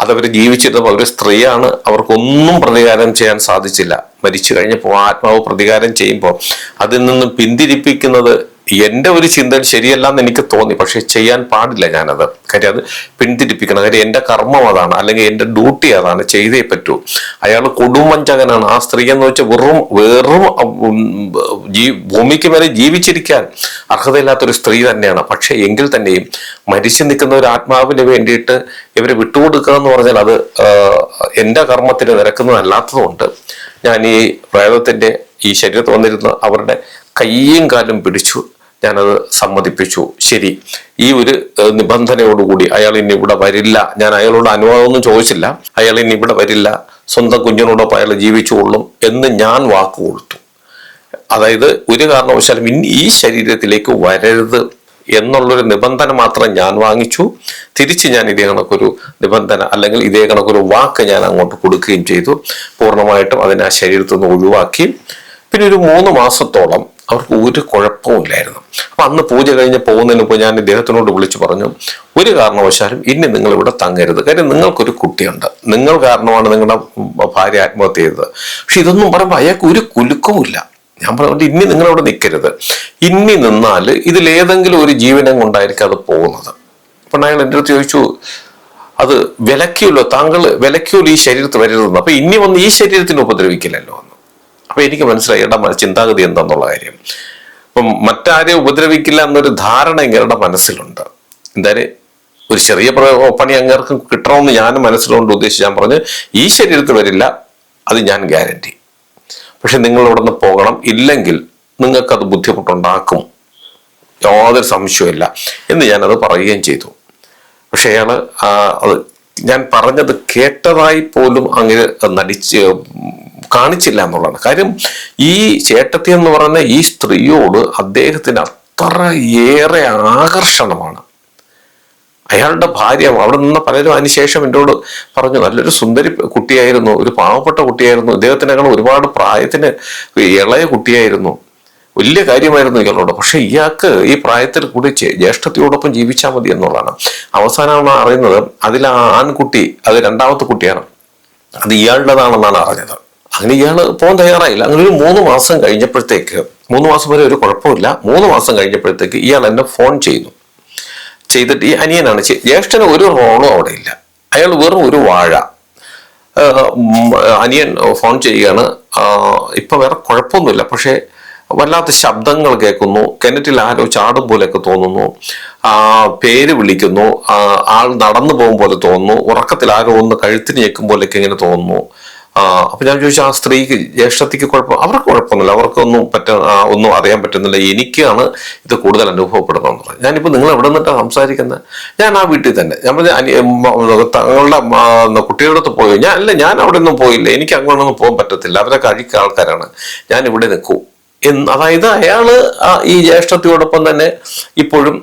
A: അതവർ ജീവിച്ചിരുന്നപ്പോൾ ഒരു സ്ത്രീയാണ്, അവർക്കൊന്നും പ്രതികാരം ചെയ്യാൻ സാധിച്ചില്ല. മരിച്ചു കഴിഞ്ഞപ്പോൾ ആത്മാവ് പ്രതികാരം ചെയ്യുമ്പോൾ അതിൽ നിന്നും പിന്തിരിപ്പിക്കുന്നത് എൻ്റെ ഒരു ചിന്തയിൽ ശരിയല്ല എന്ന് എനിക്ക് തോന്നി. പക്ഷെ ചെയ്യാൻ പാടില്ല ഞാനത്. കാര്യം അത് പിന്തിരിപ്പിക്കണം. കാര്യം എൻ്റെ കർമ്മം അതാണ്, അല്ലെങ്കിൽ എൻ്റെ ഡ്യൂട്ടി അതാണ്, ചെയ്തേ പറ്റൂ. അയാൾ കൊടുമഞ്ചകനാണ്. ആ സ്ത്രീ എന്ന് വെച്ചാൽ വെറും ഭൂമിക്ക് മേലെ ജീവിച്ചിരിക്കാൻ അർഹതയില്ലാത്തൊരു സ്ത്രീ തന്നെയാണ്. പക്ഷെ എങ്കിൽ തന്നെയും മരിച്ചു നിൽക്കുന്ന ഒരു ആത്മാവിന് വേണ്ടിയിട്ട് ഇവരെ വിട്ടുകൊടുക്കുക എന്ന് പറഞ്ഞാൽ അത് എൻ്റെ കർമ്മത്തിന് നിരക്കുന്നതല്ലാത്തതുകൊണ്ട് ഞാൻ ഈ പ്രേതത്തിന്റെ ഈ ശരീരത്ത് വന്നിരുന്ന അവരുടെ കയ്യും കാലും പിടിച്ചു. ഞാനത് സമ്മതിപ്പിച്ചു. ശരി, ഈ ഒരു നിബന്ധനയോടുകൂടി അയാൾ ഇനി ഇവിടെ വരില്ല. ഞാൻ അയാളോട് അനുവാദമൊന്നും ചോദിച്ചില്ല. അയാൾ ഇനി ഇവിടെ വരില്ല, സ്വന്തം കുഞ്ഞിനോടൊപ്പം അയാൾ ജീവിച്ചുകൊള്ളും എന്ന് ഞാൻ വാക്ക് കൊടുത്തു. അതായത് ഒരു കാരണവശാലും ഇനി ഈ ശരീരത്തിലേക്ക് വരരുത് എന്നുള്ളൊരു നിബന്ധന മാത്രം ഞാൻ വാങ്ങിച്ചു. തിരിച്ച് ഞാൻ ഇതേ കണക്കൊരു നിബന്ധന അല്ലെങ്കിൽ ഇതേ കണക്കൊരു വാക്ക് ഞാൻ അങ്ങോട്ട് കൊടുക്കുകയും ചെയ്തു. പൂർണ്ണമായിട്ടും അതിനെ ആ ശരീരത്തിൽ നിന്ന് ഒഴിവാക്കി. പിന്നെ ഒരു 3 മാസത്തോളം അവർക്ക് ഒരു കുഴപ്പമില്ലായിരുന്നു. അപ്പൊ അന്ന് പൂജ കഴിഞ്ഞ് പോകുന്നതിന് മുമ്പ് ഞാൻ ഇദ്ദേഹത്തിനോട് വിളിച്ചു പറഞ്ഞു, ഒരു കാരണവശാലും ഇനി നിങ്ങൾ ഇവിടെ തങ്ങരുത്. കാര്യം നിങ്ങൾക്കൊരു കുട്ടിയുണ്ട്, നിങ്ങൾ കാരണമാണ് നിങ്ങളുടെ ഭാര്യ ആത്മഹത്യ ചെയ്തത്. പക്ഷെ ഇതൊന്നും പറയുമ്പോൾ അയാൾക്ക് ഒരു കുലുക്കവുമില്ല. ഞാൻ പറഞ്ഞുകൊണ്ട് ഇനി നിങ്ങളിവിടെ നിൽക്കരുത്. ഇനി നിന്നാൽ ഇതിലേതെങ്കിലും ഒരു ജീവനം കൊണ്ടായിരിക്കും അത് പോകുന്നത്. അപ്പൊ അയാൾ എൻ്റെ അടുത്ത് ചോദിച്ചു, അത് വിലക്കിയല്ലോ, താങ്കൾ വിലക്കിയല്ലോ ഈ ശരീരത്തിൽ വരരുതെന്ന്. അപ്പൊ ഇനി വന്ന് ഈ ശരീരത്തിന് ഉപദ്രവിക്കില്ലല്ലോ എന്ന്. അപ്പൊ എനിക്ക് മനസ്സിലായി ഇയാളുടെ ചിന്താഗതി എന്താന്നുള്ള കാര്യം. അപ്പം മറ്റാരെയും ഉപദ്രവിക്കില്ല എന്നൊരു ധാരണ ഇങ്ങയുടെ മനസ്സിലുണ്ട്. എന്തായാലും ഒരു ചെറിയ പണി അങ്ങേർക്ക് കിട്ടണമെന്ന് ഞാൻ മനസ്സിലുകൊണ്ട് ഉദ്ദേശിച്ച് ഞാൻ പറഞ്ഞു, ഈ ശരീരത്തിൽ വരില്ല, അത് ഞാൻ ഗ്യാരണ്ടി. പക്ഷെ നിങ്ങൾ ഇവിടെ നിന്ന് പോകണം, ഇല്ലെങ്കിൽ നിങ്ങൾക്കത് ബുദ്ധിമുട്ടുണ്ടാക്കും, യാതൊരു സംശയമില്ല എന്ന് ഞാനത് പറയുകയും ചെയ്തു. പക്ഷെ അയാള് അത് ഞാൻ പറഞ്ഞത് കേട്ടതായി പോലും അങ്ങനെ കാണിച്ചില്ല എന്നുള്ളതാണ് കാര്യം. ഈ ചേട്ടത്തി എന്ന് പറയുന്ന ഈ സ്ത്രീയോട് അദ്ദേഹത്തിന് അത്ര ഏറെ ആകർഷണമാണ്. അയാളുടെ ഭാര്യ അവിടെ നിന്ന് പലരും അതിനുശേഷം എന്നോട് പറഞ്ഞു, നല്ലൊരു സുന്ദരി കുട്ടിയായിരുന്നു, ഒരു പാവപ്പെട്ട കുട്ടിയായിരുന്നു, ഇദ്ദേഹത്തിനേക്കാൾ ഒരുപാട് പ്രായത്തിന് ഇളയ കുട്ടിയായിരുന്നു, വലിയ കാര്യമായിരുന്നു ഇയാളോട്. പക്ഷെ ഇയാൾക്ക് ഈ പ്രായത്തിൽ കൂടി ജ്യേഷ്ഠത്തിയോടൊപ്പം ജീവിച്ചാൽ മതി എന്നുള്ളതാണ്. അവസാനമാണ് അറിയുന്നത് അതിൽ ആ ആൺകുട്ടി, അത് 2ാമത്തെ കുട്ടിയാണ്, അത് ഇയാളുടേതാണെന്നാണ് അറിഞ്ഞത്. അങ്ങനെ ഇയാള് പോകാൻ തയ്യാറായില്ല. അങ്ങനെ ഒരു 3 മാസം കഴിഞ്ഞപ്പോഴത്തേക്ക്, 3 മാസം വരെ ഒരു കുഴപ്പമില്ല, 3 മാസം കഴിഞ്ഞപ്പോഴത്തേക്ക് ഇയാൾ എന്നെ ഫോൺ ചെയ്തിട്ട്, ഈ അനിയനാണ്, ജ്യേഷ്ഠന് ഒരു റോളും അവിടെ ഇല്ല, അയാൾ വെറും ഒരു വാഴ. അനിയൻ ഫോൺ ചെയ്യുകയാണ്, ഇപ്പൊ വേറെ കുഴപ്പമൊന്നുമില്ല, പക്ഷെ വല്ലാത്ത ശബ്ദങ്ങൾ കേൾക്കുന്നു, കിണറ്റിൽ ആരോ ചാടും പോലെയൊക്കെ തോന്നുന്നു, പേര് വിളിക്കുന്നു, ആൾ നടന്നു പോകും പോലെ തോന്നുന്നു, ഉറക്കത്തിൽ ആരോ ഒന്ന് കഴുത്തിന് ഞെക്കും പോലെയൊക്കെ ഇങ്ങനെ തോന്നുന്നു. അപ്പൊ ഞാൻ ചോദിച്ചു, ആ സ്ത്രീക്ക് ജ്യേഷ്ഠത്തിക്ക് അവർക്ക് കുഴപ്പമൊന്നുമില്ല, അവർക്കൊന്നും ഒന്നും അറിയാൻ പറ്റുന്നില്ല, എനിക്കാണ് ഇത് കൂടുതൽ അനുഭവപ്പെടുന്നത്. ഞാനിപ്പോ നിങ്ങൾ എവിടെ നിന്നിട്ടാണ് സംസാരിക്കുന്നത്? ഞാൻ ആ വീട്ടിൽ തന്നെ. ഞാൻ പറഞ്ഞ തങ്ങളുടെ കുട്ടികളുടെ അടുത്ത് പോയോ? ഞാൻ അവിടെ ഒന്നും പോയില്ല, എനിക്ക് അങ്ങോട്ടൊന്നും പോകാൻ പറ്റത്തില്ല, അവരൊക്കെ അഴിക്ക ആൾക്കാരാണ്, ഞാൻ ഇവിടെ നിൽക്കൂ അതായത് അയാള് ഈ ജ്യേഷ്ഠത്തിയോടൊപ്പം തന്നെ ഇപ്പോഴും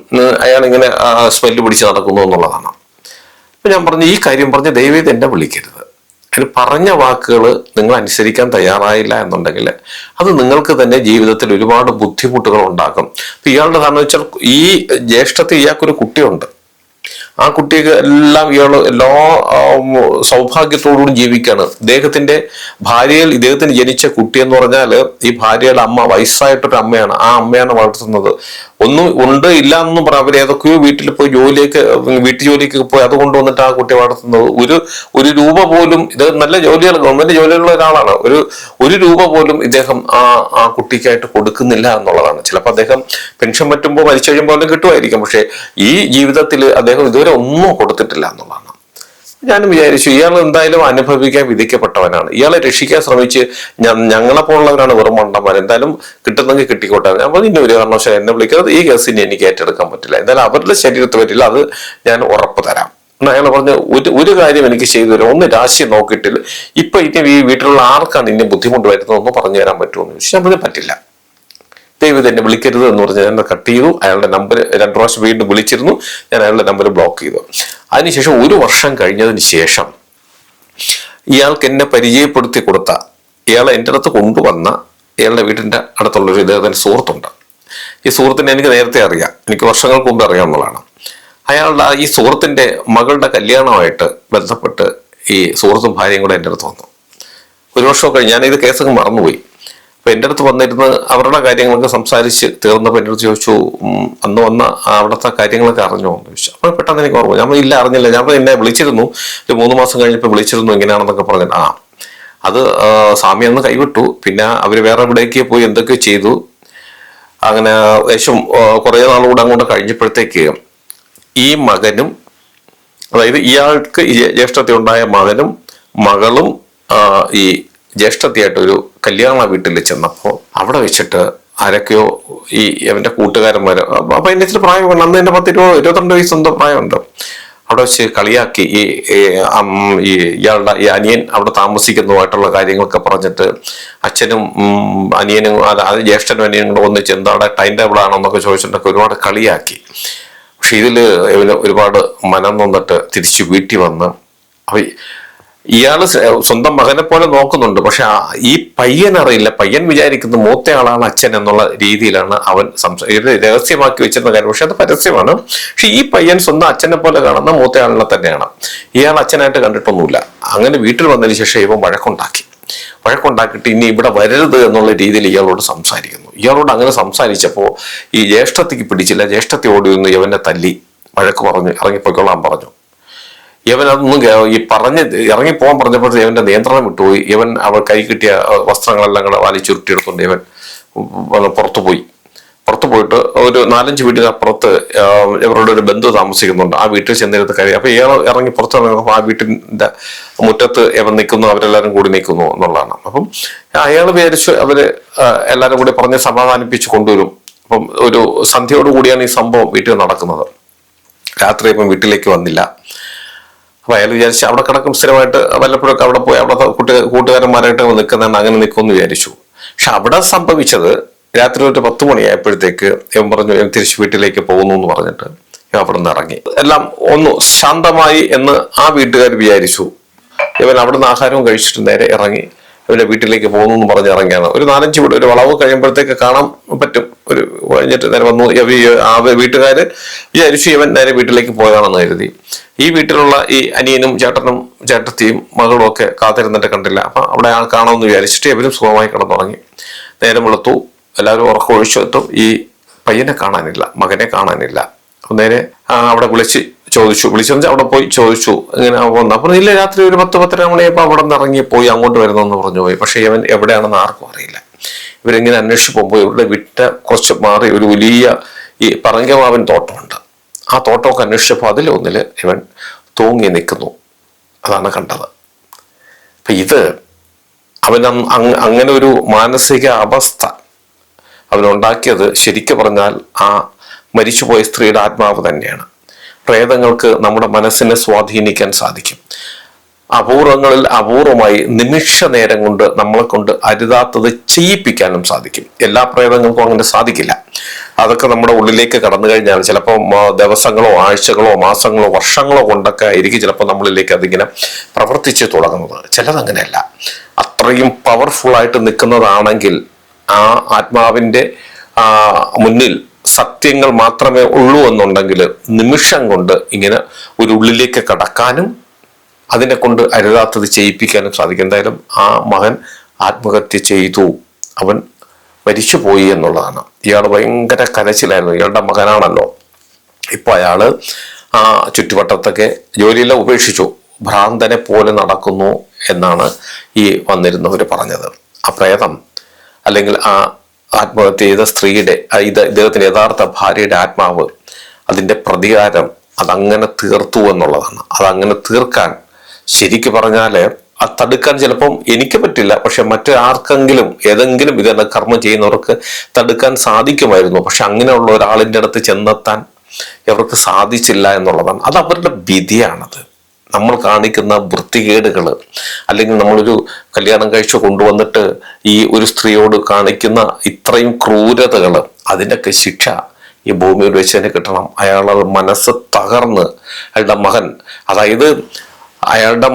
A: അയാൾ ഇങ്ങനെ സ്മെല്ല് പിടിച്ച് നടക്കുന്നു എന്നുള്ളതാണ്. അപ്പൊ ഞാൻ പറഞ്ഞു, ഈ കാര്യം പറഞ്ഞ് ദയവേത് എന്നെ വിളിക്കരുത്. അതിൽ പറഞ്ഞ വാക്കുകൾ നിങ്ങൾ അനുസരിക്കാൻ തയ്യാറായില്ല എന്നുണ്ടെങ്കിൽ അത് നിങ്ങൾക്ക് തന്നെ ജീവിതത്തിൽ ഒരുപാട് ബുദ്ധിമുട്ടുകൾ ഉണ്ടാക്കും. അപ്പൊ ഇയാളുടെ കാരണം വെച്ചാൽ ഈ ജ്യേഷ്ഠത്തിൽ ഇയാൾക്കൊരു കുട്ടിയുണ്ട്. ആ കുട്ടിക്ക് എല്ലാം ഇയാൾ എല്ലാ സൗഭാഗ്യത്തോടുകൂടി ജീവിക്കുകയാണ്. ഇദ്ദേഹത്തിന്റെ ഭാര്യയിൽ ഇദ്ദേഹത്തിന് ജനിച്ച കുട്ടി എന്ന് പറഞ്ഞാൽ ഈ ഭാര്യയുടെ അമ്മ വയസ്സായിട്ടൊരു അമ്മയാണ്. ആ അമ്മയാണ് വളർത്തുന്നത്. ഒന്നും ഉണ്ട് ഇല്ല എന്നൊന്നും പറയാം. അവർ ഏതൊക്കെയോ വീട്ടിൽ പോയി വീട്ടു ജോലിക്ക് പോയി അത് കൊണ്ടുവന്നിട്ട് ആ കുട്ടിയെ വളർത്തുന്നത്. ഒരു രൂപ പോലും, ഇത് നല്ല ജോലികൾ, ഗവൺമെന്റ് ജോലിയുള്ള ഒരാളാണ്, ഒരു രൂപ പോലും ഇദ്ദേഹം ആ കുട്ടിക്കായിട്ട് കൊടുക്കുന്നില്ല എന്നുള്ളതാണ്. ചിലപ്പോൾ അദ്ദേഹം പെൻഷൻ പറ്റുമ്പോൾ മരിച്ചു കഴിയുമ്പോൾ കിട്ടുമായിരിക്കും. പക്ഷെ ഈ ജീവിതത്തിൽ അദ്ദേഹം ഇതുവരെ ഒന്നും കൊടുത്തിട്ടില്ല എന്നുള്ളതാണ്. ഞാനും വിചാരിച്ചു, ഇയാൾ എന്തായാലും അനുഭവിക്കാൻ വിധിക്കപ്പെട്ടവനാണ്, ഇയാളെ രക്ഷിക്കാൻ ശ്രമിച്ച് ഞങ്ങളെ പോലുള്ളവരാണ് വെറും മണ്ടന്മാർ, എന്തായാലും കിട്ടുന്നെങ്കിൽ കിട്ടിക്കോട്ടെ. അപ്പോൾ ഇനി ഒരു കാരണവശാലും എന്നെ വിളിക്കുന്നത്, ഈ കേസിന് എനിക്ക് ഏറ്റെടുക്കാൻ പറ്റില്ല, എന്തായാലും അവരുടെ ശരീരത്തിൽ പറ്റില്ല, അത് ഞാൻ ഉറപ്പ് തരാം. അയാൾ പറഞ്ഞ ഒരു കാര്യം എനിക്ക് ചെയ്തു തരും, ഒന്ന് രാശി നോക്കിയിട്ടില്ല, ഇപ്പൊ ഇനി ഈ വീട്ടിലുള്ള ആർക്കാണ് ഇനി ബുദ്ധിമുട്ട് വരുന്നതെന്ന് പറഞ്ഞു തരാൻ പറ്റുമെന്ന് ചോദിച്ചു. ഞാൻ പറഞ്ഞു പറ്റില്ല, ദൈവം എന്നെ വിളിക്കരുത് എന്ന് പറഞ്ഞ് ഞാൻ കട്ട് ചെയ്തു. അയാളുടെ നമ്പർ 2 പ്രാവശ്യം വീണ്ടും വിളിച്ചിരുന്നു, ഞാൻ അയാളുടെ നമ്പർ ബ്ലോക്ക് ചെയ്തു. അതിനുശേഷം 1 വർഷം കഴിഞ്ഞതിന് ശേഷം ഇയാൾക്ക് എന്നെ പരിചയപ്പെടുത്തി കൊടുത്ത, ഇയാളെ എൻ്റെ അടുത്ത് കൊണ്ടുവന്ന ഇയാളുടെ വീടിൻ്റെ അടുത്തുള്ളൊരു ഇദ്ദേഹത്തിന് സുഹൃത്തുണ്ട്. ഈ സുഹൃത്തിനെ എനിക്ക് നേരത്തെ അറിയാം, എനിക്ക് വർഷങ്ങൾക്ക് മുമ്പ് അറിയാവുന്നതാണ്. അയാളുടെ ഈ സുഹൃത്തിൻ്റെ മകളുടെ കല്യാണമായിട്ട് ബന്ധപ്പെട്ട് ഈ സുഹൃത്തും ഭാര്യയും കൂടെ എൻ്റെ അടുത്ത് വന്നു. 1 വർഷം കഴിഞ്ഞ് ഞാനിത് കേസൊക്കെ മറന്നുപോയി. അപ്പൊ എൻ്റെ അടുത്ത് വന്നിരുന്ന് അവരുടെ കാര്യങ്ങളൊക്കെ സംസാരിച്ച് തീർന്നപ്പോൾ എൻ്റെ അടുത്ത് ചോദിച്ചു, അന്ന് വന്ന അവിടുത്തെ കാര്യങ്ങളൊക്കെ അറിഞ്ഞോ എന്ന് ചോദിച്ചു. അപ്പോൾ പെട്ടെന്ന് എനിക്ക് ഓർമ്മ, ഞാൻ ഇല്ല അറിഞ്ഞില്ല, ഞാൻ എന്നെ വിളിച്ചിരുന്നു, ഒരു 3 മാസം കഴിഞ്ഞപ്പോൾ വിളിച്ചിരുന്നു, ഇങ്ങനെയാണെന്നൊക്കെ പറഞ്ഞു. അത് സ്വാമി അന്ന് കൈവിട്ടു, പിന്നെ അവർ വേറെ എവിടേക്ക് പോയി എന്തൊക്കെ ചെയ്തു. അങ്ങനെ ഏകദേശം കുറേ നാളുകൂടെ അങ്ങോട്ട് കഴിഞ്ഞപ്പോഴത്തേക്ക് ഈ മകനും, അതായത് ഇയാൾക്ക് ജ്യേഷ്ഠത ഉണ്ടായ മകനും മകളും ഈ ജ്യേഷ്ഠത്തിയായിട്ട് ഒരു കല്യാണ വീട്ടിൽ ചെന്നപ്പോൾ അവിടെ വെച്ചിട്ട് ആരൊക്കെയോ ഈ അവന്റെ കൂട്ടുകാരന്മാര്, അപ്പൊ അതിന്റെ ഇച്ചിരി പ്രായമുണ്ട്, അന്ന് എന്റെ 22 വയസ്സ് എന്തോ പ്രായമുണ്ട്, അവിടെ വെച്ച് കളിയാക്കി ഈ ഇയാളുടെ ഈ അനിയൻ അവിടെ താമസിക്കുന്നതുമായിട്ടുള്ള കാര്യങ്ങളൊക്കെ പറഞ്ഞിട്ട് അച്ഛനും അനിയനും അത് ജ്യേഷ്ഠനും അനിയനും കൂടെ ഒന്നിച്ച് എന്താണ് ടൈം ടേബിൾ ആണോ എന്നൊക്കെ ചോദിച്ചിട്ടൊക്കെ ഒരുപാട് കളിയാക്കി. പക്ഷെ ഇതില് ഇവന് ഒരുപാട് മനം നൊന്നിട്ട് തിരിച്ചു വീട്ടിൽ വന്ന് അപ്പൊ ഇയാള് സ്വന്തം മകനെ പോലെ നോക്കുന്നുണ്ട്. പക്ഷെ ഈ പയ്യൻ അറിയില്ല, പയ്യൻ വിചാരിക്കുന്ന മൂത്തയാളാണ് അച്ഛൻ എന്നുള്ള രീതിയിലാണ് അവൻ ഇത് രഹസ്യമാക്കി വെച്ചിരുന്ന കാര്യം. പക്ഷെ അത് പരസ്യമാണ്. പക്ഷെ ഈ പയ്യൻ സ്വന്തം അച്ഛനെ പോലെ കാണുന്ന മൂത്തയാളിനെ തന്നെയാണ്. ഇയാൾ അച്ഛനായിട്ട് കണ്ടിട്ടൊന്നുമില്ല. അങ്ങനെ വീട്ടിൽ വന്നതിന് ശേഷം ഇവൻ വഴക്കുണ്ടാക്കിയിട്ട് ഇനി ഇവിടെ വരരുത് എന്നുള്ള രീതിയിൽ ഇയാളോട് സംസാരിക്കുന്നു. ഇയാളോട് അങ്ങനെ സംസാരിച്ചപ്പോൾ ഈ ജ്യേഷ്ഠത്തിക്ക് പിടിച്ചില്ല. ജ്യേഷ്ഠത്തി ഓടി വന്ന് ഇവനെ തല്ലി വഴക്ക് പറഞ്ഞു ഇറങ്ങിപ്പോയിക്കൊള്ളാൻ പറഞ്ഞു. ഇവൻ അതൊന്നും ഈ ഇറങ്ങിപ്പോകാൻ പറഞ്ഞപ്പോൾ ഇവന്റെ നിയന്ത്രണം വിട്ടുപോയി. ഇവൻ അവൾ കൈ കിട്ടിയ വസ്ത്രങ്ങളെല്ലാം കൂടെ വലിച്ചുരുട്ടിയെടുത്തുകൊണ്ട് ഇവൻ പുറത്തു പോയിട്ട് ഒരു 4-5 വീട്ടിനപ്പുറത്ത് ഇവരുടെ ഒരു ബന്ധു താമസിക്കുന്നുണ്ട്. ആ വീട്ടിൽ ചെന്നിരുന്ന കാര്യം. അപ്പൊ ഇയാൾ ഇറങ്ങി പുറത്ത് ഇറങ്ങുമ്പോൾ ആ വീട്ടിന്റെ മുറ്റത്ത് ഇവൻ നിൽക്കുന്നു, അവരെല്ലാരും കൂടി നിൽക്കുന്നു എന്നുള്ളതാണ്. അപ്പം അയാൾ വിചാരിച്ചു അവര് എല്ലാരും കൂടി പറഞ്ഞ് സമാധാനിപ്പിച്ച് കൊണ്ടുവരും. അപ്പം ഒരു സന്ധ്യയോടുകൂടിയാണ് ഈ സംഭവം വീട്ടിൽ നടക്കുന്നത്. രാത്രി ഇപ്പം വീട്ടിലേക്ക് വന്നില്ല. അപ്പൊ അയാൾ വിചാരിച്ചു അവിടെ കിടക്കും, സ്ഥിരമായിട്ട് വല്ലപ്പോഴൊക്കെ അവിടെ പോയി അവിടെ കൂട്ടുകാരന്മാരായിട്ട് നിൽക്കുന്നതാണ്, അങ്ങനെ നിൽക്കുമെന്ന് വിചാരിച്ചു. പക്ഷെ അവിടെ സംഭവിച്ചത് രാത്രി ഒരു 10 മണിയായപ്പോഴത്തേക്ക് ഇവൻ പറഞ്ഞു തിരിച്ചു വീട്ടിലേക്ക് പോകുന്നു എന്ന് പറഞ്ഞിട്ട് അവിടെ നിന്ന് ഇറങ്ങി. എല്ലാം ഒന്ന് ശാന്തമായി എന്ന് ആ വീട്ടുകാർ വിചാരിച്ചു. ഇവൻ അവിടെ നിന്ന് ആഹാരവും കഴിച്ചിട്ട് നേരെ ഇറങ്ങി ഇവന്റെ വീട്ടിലേക്ക് പോകുന്നു എന്ന് പറഞ്ഞ് ഇറങ്ങിയാണ്. ഒരു 4-5 വീട് ഒരു വളവ് കഴിയുമ്പോഴത്തേക്ക് കാണാൻ പറ്റും. ഒരു കഴിഞ്ഞിട്ട് നേരെ വന്നു. ആ വീട്ടുകാര് വിചാരിച്ചു ഇവൻ നേരെ വീട്ടിലേക്ക് പോയതാണെന്ന് കരുതി. ഈ വീട്ടിലുള്ള ഈ അനിയനും ചേട്ടനും ചേട്ടത്തിയും മകളും ഒക്കെ കാത്തിരുന്നിട്ട് കണ്ടില്ല. അപ്പൊ അവിടെ കാണുമെന്ന് വിചാരിച്ചിട്ട് ഇവരും സുഖമായി കിടന്നുറങ്ങി. നേരം വെളുത്തു, എല്ലാവരും ഉറക്കം ഒഴിച്ചെത്തും. ഈ പയ്യനെ കാണാനില്ല, മകനെ കാണാനില്ല. അപ്പൊ നേരെ അവിടെ വിളിച്ചു അവിടെ പോയി ചോദിച്ചു ഇങ്ങനെ വന്നു. അപ്പൊ ഇല്ല, രാത്രി ഒരു 10-10:30 മണിയപ്പോ അവിടെ നിന്ന് ഇറങ്ങിപ്പോയി, അങ്ങോട്ട് വരുന്നെന്ന് പറഞ്ഞു പോയി. പക്ഷെ ഇവൻ എവിടെയാണെന്ന് ആർക്കും അറിയില്ല. ഇവരിങ്ങനെ അന്വേഷിച്ച് പോകുമ്പോൾ ഇവരുടെ വിട്ട കുറച്ച് മാറി ഒരു വലിയ ഈ പറങ്കമാവിൻ തോട്ടമുണ്ട്. ആ തോട്ടമൊക്കെ അന്വേഷിച്ചപ്പോൾ അതിലൊന്നില് ഇവൻ തൂങ്ങി നിൽക്കുന്നു. അതാണ് കണ്ടത്. അപ്പൊ ഇത് അവൻ അങ്ങനെ ഒരു മാനസിക അവസ്ഥ അവനുണ്ടാക്കിയത് ശരിക്കും പറഞ്ഞാൽ ആ മരിച്ചുപോയ സ്ത്രീയുടെ ആത്മാവ് തന്നെയാണ്. പ്രേതങ്ങൾക്ക് നമ്മുടെ മനസ്സിനെ സ്വാധീനിക്കാൻ സാധിക്കും. അപൂർവങ്ങളിൽ അപൂർവമായി നിമിഷ നേരം കൊണ്ട് നമ്മളെ കൊണ്ട് അരുതാത്തത് ചെയ്യിപ്പിക്കാനും സാധിക്കും. എല്ലാ പ്രേതങ്ങൾക്കും അങ്ങനെ സാധിക്കില്ല. അതൊക്കെ നമ്മുടെ ഉള്ളിലേക്ക് കടന്നു കഴിഞ്ഞാൽ ചിലപ്പോൾ ദിവസങ്ങളോ ആഴ്ചകളോ മാസങ്ങളോ വർഷങ്ങളോ കൊണ്ടൊക്കെ ആയിരിക്കും ചിലപ്പോൾ നമ്മളിലേക്ക് അതിങ്ങനെ പ്രവർത്തിച്ച് തുടങ്ങുന്നത്. ചിലതങ്ങനെയല്ല. അത്രയും പവർഫുൾ ആയിട്ട് നിൽക്കുന്നതാണെങ്കിൽ ആ ആത്മാവിന്റെ മുന്നിൽ സത്യങ്ങൾ മാത്രമേ ഉള്ളൂ എന്നുണ്ടെങ്കിൽ നിമിഷം കൊണ്ട് ഇങ്ങനെ ഒരു ഉള്ളിലേക്ക് കടക്കാനും അതിനെ കൊണ്ട് അരുതാത്തത് ചെയ്യിപ്പിക്കാനും സാധിക്കും. എന്തായാലും ആ മകൻ ആത്മഹത്യ ചെയ്തു, അവൻ മരിച്ചുപോയി എന്നുള്ളതാണ്. ഇയാൾ ഭയങ്കര കരച്ചിലായിരുന്നു. ഇയാളുടെ മകനാണല്ലോ. ഇപ്പൊ അയാള് ആ ചുറ്റുവട്ടത്തൊക്കെ ജോലിയെല്ലാം ഉപേക്ഷിച്ചു, ഭ്രാന്തനെ പോലെ നടക്കുന്നു എന്നാണ് ഈ വന്നിരുന്നവർ പറഞ്ഞത്. ആ പ്രേതം അല്ലെങ്കിൽ ആ ആത്മഹത്യ ചെയ്ത സ്ത്രീയുടെ ഇദ്ദേഹത്തിന്റെ യഥാർത്ഥ ഭാര്യയുടെ ആത്മാവ് അതിന്റെ പ്രതികാരം അതങ്ങനെ തീർത്തു എന്നുള്ളതാണ്. അതങ്ങനെ തീർക്കാൻ ശരിക്ക് പറഞ്ഞാല് അത് തടുക്കാൻ ചിലപ്പം എനിക്ക് പറ്റില്ല, പക്ഷെ മറ്റാർക്കെങ്കിലും ഏതെങ്കിലും ഇതെന്നെ കർമ്മം ചെയ്യുന്നവർക്ക് തടുക്കാൻ സാധിക്കുമായിരുന്നു. പക്ഷെ അങ്ങനെയുള്ള ഒരാളിൻ്റെ അടുത്ത് ചെന്നെത്താൻ ഇവർക്ക് സാധിച്ചില്ല എന്നുള്ളതാണ്. അത് അവരുടെ വിധിയാണത്. നമ്മൾ കാണിക്കുന്ന വൃത്തികേടുകൾ അല്ലെങ്കിൽ നമ്മളൊരു കല്യാണം കഴിച്ച് കൊണ്ടുവന്നിട്ട് ഈ ഒരു സ്ത്രീയോട് കാണിക്കുന്ന ഇത്രയും ക്രൂരതകൾ, അതിൻ്റെയൊക്കെ ശിക്ഷ ഈ ഭൂമിയിൽ വെച്ച് തന്നെ കിട്ടണം. അയാളുടെ മനസ്സ് തകർന്ന് അയാളുടെ മകൻ, അതായത് അയാളുടെ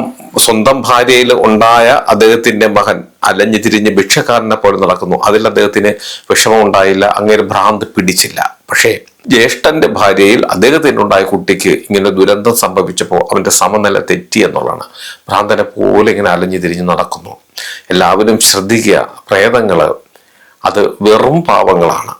A: സ്വന്തം ഭാര്യയിൽ ഉണ്ടായ അദ്ദേഹത്തിന്റെ മകൻ അലഞ്ഞു തിരിഞ്ഞ് ഭിക്ഷക്കാരനെ പോലെ നടക്കുന്നു. അതിൽ അദ്ദേഹത്തിന് വിഷമം ഉണ്ടായില്ല, അങ്ങനെ ഭ്രാന്ത് പിടിച്ചില്ല. പക്ഷേ ജ്യേഷ്ഠന്റെ ഭാര്യയിൽ അദ്ദേഹത്തിനുണ്ടായ കുട്ടിക്ക് ഇങ്ങനെ ദുരന്തം സംഭവിച്ചപ്പോൾ അവന്റെ സമനില തെറ്റി എന്നുള്ളതാണ്. ഭ്രാന്തനെ പോലെ ഇങ്ങനെ അലഞ്ഞു തിരിഞ്ഞ് നടക്കുന്നു. എല്ലാവരും ശ്രദ്ധിക്കുക, പ്രേതങ്ങള് അത് വെറും പാവങ്ങളാണ്.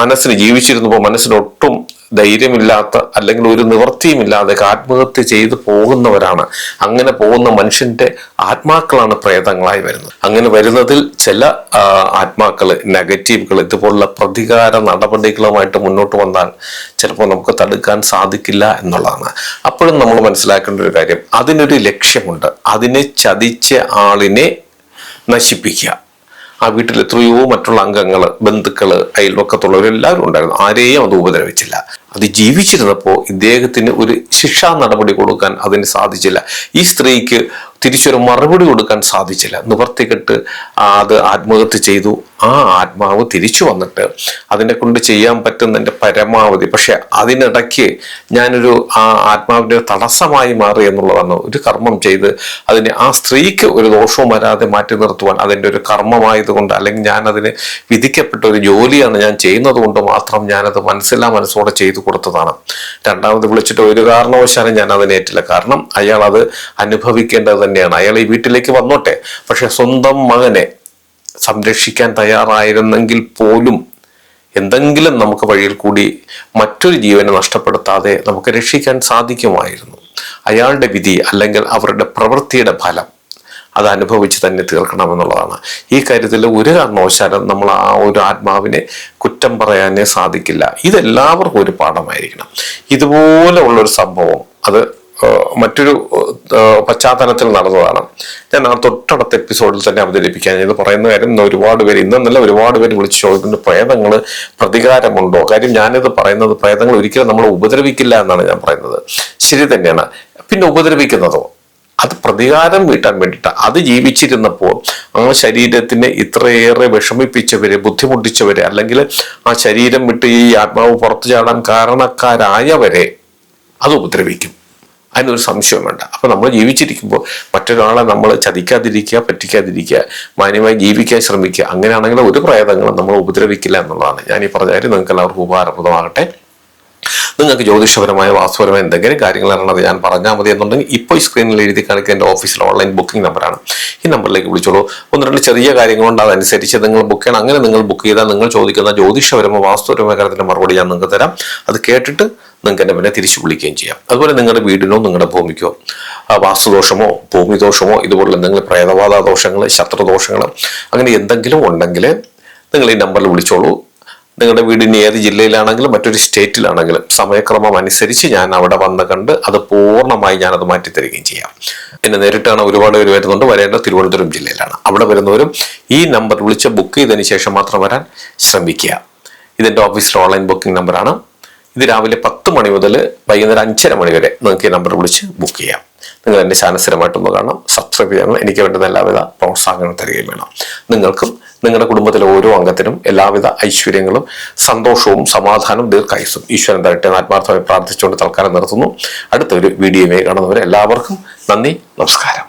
A: മനസ്സിന് ജീവിച്ചിരുന്നപ്പോൾ മനസ്സിന് ഒട്ടും ധൈര്യമില്ലാത്ത അല്ലെങ്കിൽ ഒരു നിവൃത്തിയുമില്ലാതെ ആത്മഹത്യ ചെയ്തു പോകുന്നവരാണ്. അങ്ങനെ പോകുന്ന മനുഷ്യന്റെ ആത്മാക്കളാണ് പ്രേതങ്ങളായി വരുന്നത്. അങ്ങനെ വരുന്നതിൽ ചില ആത്മാക്കൾ, നെഗറ്റീവുകൾ ഇതുപോലുള്ള പ്രതികാര നടപടികളുമായിട്ട് മുന്നോട്ട് വന്നാൽ ചിലപ്പോൾ നമുക്ക് തടുക്കാൻ സാധിക്കില്ല എന്നുള്ളതാണ്. അപ്പോഴും നമ്മൾ മനസ്സിലാക്കേണ്ട ഒരു കാര്യം, അതിനൊരു ലക്ഷ്യമുണ്ട്. അതിനെ ചതിച്ച ആളിനെ നശിപ്പിക്കുക. ആ വീട്ടിൽ എത്രയോ മറ്റുള്ള അംഗങ്ങൾ, ബന്ധുക്കൾ, അയൽവക്കത്തുള്ളവരെല്ലാവരും ഉണ്ടായിരുന്നു. ആരെയും അത് ഉപദ്രവിച്ചില്ല. അത് ജീവിച്ചിരുന്നപ്പോൾ ഇദ്ദേഹത്തിന് ഒരു ശിക്ഷാ നടപടി കൊടുക്കാൻ അതിന് സാധിച്ചില്ല. ഈ സ്ത്രീക്ക് തിരിച്ചൊരു മറുപടി കൊടുക്കാൻ സാധിച്ചില്ല. നിവർത്തികെട്ട് അത് ആത്മഹത്യ ചെയ്തു. ആ ആത്മാവ് തിരിച്ചു വന്നിട്ട് അതിനെ കൊണ്ട് ചെയ്യാൻ പറ്റുന്നതിൻ്റെ പരമാവധി, പക്ഷെ അതിനിടയ്ക്ക് ഞാനൊരു ആ ആത്മാവിൻ്റെ തടസ്സമായി മാറി എന്നുള്ളതാണ്. ഒരു കർമ്മം ചെയ്ത് അതിന് ആ സ്ത്രീക്ക് ഒരു ദോഷവും വരാതെ മാറ്റി നിർത്തുവാൻ അതിൻ്റെ ഒരു കർമ്മമായതുകൊണ്ട്, അല്ലെങ്കിൽ ഞാനതിന് വിധിക്കപ്പെട്ട ഒരു ജോലിയാണ് ഞാൻ ചെയ്യുന്നത് കൊണ്ട് മാത്രം ഞാനത് മനസ്സോടെ ചെയ്തു കൊടുത്തതാണ്. രണ്ടാമത് വിളിച്ചിട്ട് ഒരു കാരണവശാലും ഞാൻ അതിനേറ്റില്ല. കാരണം അയാൾ അത് അനുഭവിക്കേണ്ടത് തന്നെയാണ്. അയാൾ ഈ വീട്ടിലേക്ക് വന്നോട്ടെ, പക്ഷെ സ്വന്തം മകനെ സംരക്ഷിക്കാൻ തയ്യാറായിരുന്നെങ്കിൽ പോലും എന്തെങ്കിലും നമുക്ക് വഴിയിൽ കൂടി മറ്റൊരു ജീവനെ നഷ്ടപ്പെടുത്താതെ നമുക്ക് രക്ഷിക്കാൻ സാധിക്കുമായിരുന്നു. അയാളുടെ വിധി അല്ലെങ്കിൽ അവരുടെ പ്രവൃത്തിയുടെ ഫലം അത് അനുഭവിച്ച് തന്നെ തീർക്കണമെന്നുള്ളതാണ്. ഈ കാര്യത്തിൽ ഒരു കാരണവശാലും നമ്മൾ ആ ഒരു ആത്മാവിനെ കുറ്റം പറയാനേ സാധിക്കില്ല. ഇതെല്ലാവർക്കും ഒരു പാഠമായിരിക്കണം. ഇതുപോലെ ഉള്ളൊരു സംഭവം അത് മറ്റൊരു പശ്ചാത്തലത്തിൽ നടന്നതാണ്. ഞാൻ ആ തൊട്ടടുത്ത എപ്പിസോഡിൽ തന്നെ അവതരിപ്പിക്കാൻ ഇത് പറയുന്ന കാര്യം, ഒരുപാട് പേര് ഇന്നല്ല ഒരുപാട് പേര് വിളിച്ചു ചോദിക്കുന്നത് പ്രേതങ്ങൾ പ്രതികാരമുണ്ടോ? കാര്യം ഞാനിത് പറയുന്നത് പ്രേതങ്ങൾ ഒരിക്കലും നമ്മളെ ഉപദ്രവിക്കില്ല എന്നാണ് ഞാൻ പറയുന്നത്. ശരി തന്നെയാണ്. പിന്നെ ഉപദ്രവിക്കുന്നതോ അത് പ്രതികാരം വീട്ടാൻ വേണ്ടിയിട്ട്. അത് ജീവിച്ചിരുന്നപ്പോൾ ആ ശരീരത്തിനെ ഇത്രയേറെ വിഷമിപ്പിച്ചവരെ, ബുദ്ധിമുട്ടിച്ചവരെ, അല്ലെങ്കിൽ ആ ശരീരം വിട്ട് ഈ ആത്മാവ് പുറത്തു ചാടാൻ കാരണക്കാരായവരെ അത് ഉപദ്രവിക്കും. അതിനൊരു സംശയം വേണ്ട. അപ്പൊ നമ്മൾ ജീവിച്ചിരിക്കുമ്പോൾ മറ്റൊരാളെ നമ്മൾ ചതിക്കാതിരിക്കുക, പറ്റിക്കാതിരിക്കുക, മാന്യമായി ജീവിക്കാൻ ശ്രമിക്കുക. അങ്ങനെയാണെങ്കിൽ ഒരു പ്രേതങ്ങളും നമ്മൾ ഉപദ്രവിക്കില്ല എന്നുള്ളതാണ്. ഞാൻ ഈ പറഞ്ഞ കാര്യം നിങ്ങൾക്ക് എല്ലാവർക്കും ഉപകാരപ്രദമാകട്ടെ. നിങ്ങൾക്ക് ജ്യോതിഷപരമായ, വാസ്തുപരമായ എന്തെങ്കിലും കാര്യങ്ങൾ അറിയണത് ഞാൻ പറഞ്ഞാൽ മതി എന്നുണ്ടെങ്കിൽ ഇപ്പോൾ ഈ സ്ക്രീനിൽ എഴുതി കാണിക്കുക എൻ്റെ ഓഫീസിലെ ഓൺലൈൻ ബുക്കിംഗ് നമ്പറാണ്. ഈ നമ്പറിലേക്ക് വിളിച്ചോളൂ. 1-2 ചെറിയ കാര്യങ്ങളുണ്ട്, അതനുസരിച്ച് നിങ്ങൾ ബുക്ക് ചെയ്യണം. അങ്ങനെ നിങ്ങൾ ബുക്ക് ചെയ്താൽ നിങ്ങൾ ചോദിക്കുന്ന ജ്യോതിഷപരമോ വാസ്തുപരമായ കാര്യത്തിൻ്റെ മറുപടി ഞാൻ നിങ്ങൾക്ക് തരാം. അത് കേട്ടിട്ട് നിങ്ങൾക്ക് എന്നെ പിന്നെ തിരിച്ചു വിളിക്കുകയും ചെയ്യാം. അതുപോലെ നിങ്ങളുടെ വീടിനോ നിങ്ങളുടെ ഭൂമിക്കോ വാസ്തുദോഷമോ ഭൂമിദോഷമോ ഇതുപോലുള്ള എന്തെങ്കിലും പ്രേതബാധ ദോഷങ്ങൾ, ശത്രുദോഷങ്ങൾ അങ്ങനെ എന്തെങ്കിലും ഉണ്ടെങ്കിൽ നിങ്ങൾ ഈ നമ്പറിൽ വിളിച്ചോളൂ. നിങ്ങളുടെ വീടിന് ഏത് ജില്ലയിലാണെങ്കിലും മറ്റൊരു സ്റ്റേറ്റിലാണെങ്കിലും സമയക്രമം അനുസരിച്ച് ഞാൻ അവിടെ വന്ന് കണ്ട് അത് പൂർണ്ണമായി ഞാനത് മാറ്റിത്തരികയും ചെയ്യാം. എന്നെ നേരിട്ടാണ് ഒരുപാട് പേര് വരുന്നുണ്ട്. വരേണ്ടത് തിരുവനന്തപുരം ജില്ലയിലാണ്. അവിടെ വരുന്നവരും ഈ നമ്പർ വിളിച്ച് ബുക്ക് ചെയ്തതിന് ശേഷം മാത്രം വരാൻ ശ്രമിക്കുക. ഇതെൻ്റെ ഓഫീസിലെ ഓൺലൈൻ ബുക്കിംഗ് നമ്പറാണ്. ഇത് രാവിലെ 10 മണി മുതൽ വൈകുന്നേരം 5:30 മണി വരെ നിങ്ങൾക്ക് ഈ നമ്പർ വിളിച്ച് ബുക്ക് ചെയ്യാം. നിങ്ങൾ എൻ്റെ ചാനൽ സ്ഥിരമായിട്ടൊന്ന് കാണണം, സബ്സ്ക്രൈബ് ചെയ്യണം. എനിക്ക് വേണ്ടുന്ന എല്ലാവിധ പ്രോത്സാഹനം തരികയും വേണം. നിങ്ങൾക്കും നിങ്ങളുടെ കുടുംബത്തിലെ ഓരോ അംഗത്തിനും എല്ലാവിധ ഐശ്വര്യങ്ങളും സന്തോഷവും സമാധാനവും ദീർഘായുസ്സും ഈശ്വരൻ തരട്ടെ എന്ന് ആത്മാർത്ഥമായി പ്രാർത്ഥിച്ചുകൊണ്ട് തൽക്കാലം നിർത്തുന്നു. അടുത്തൊരു വീഡിയോയുമായി കാണുന്നവരെ എല്ലാവർക്കും നന്ദി, നമസ്കാരം.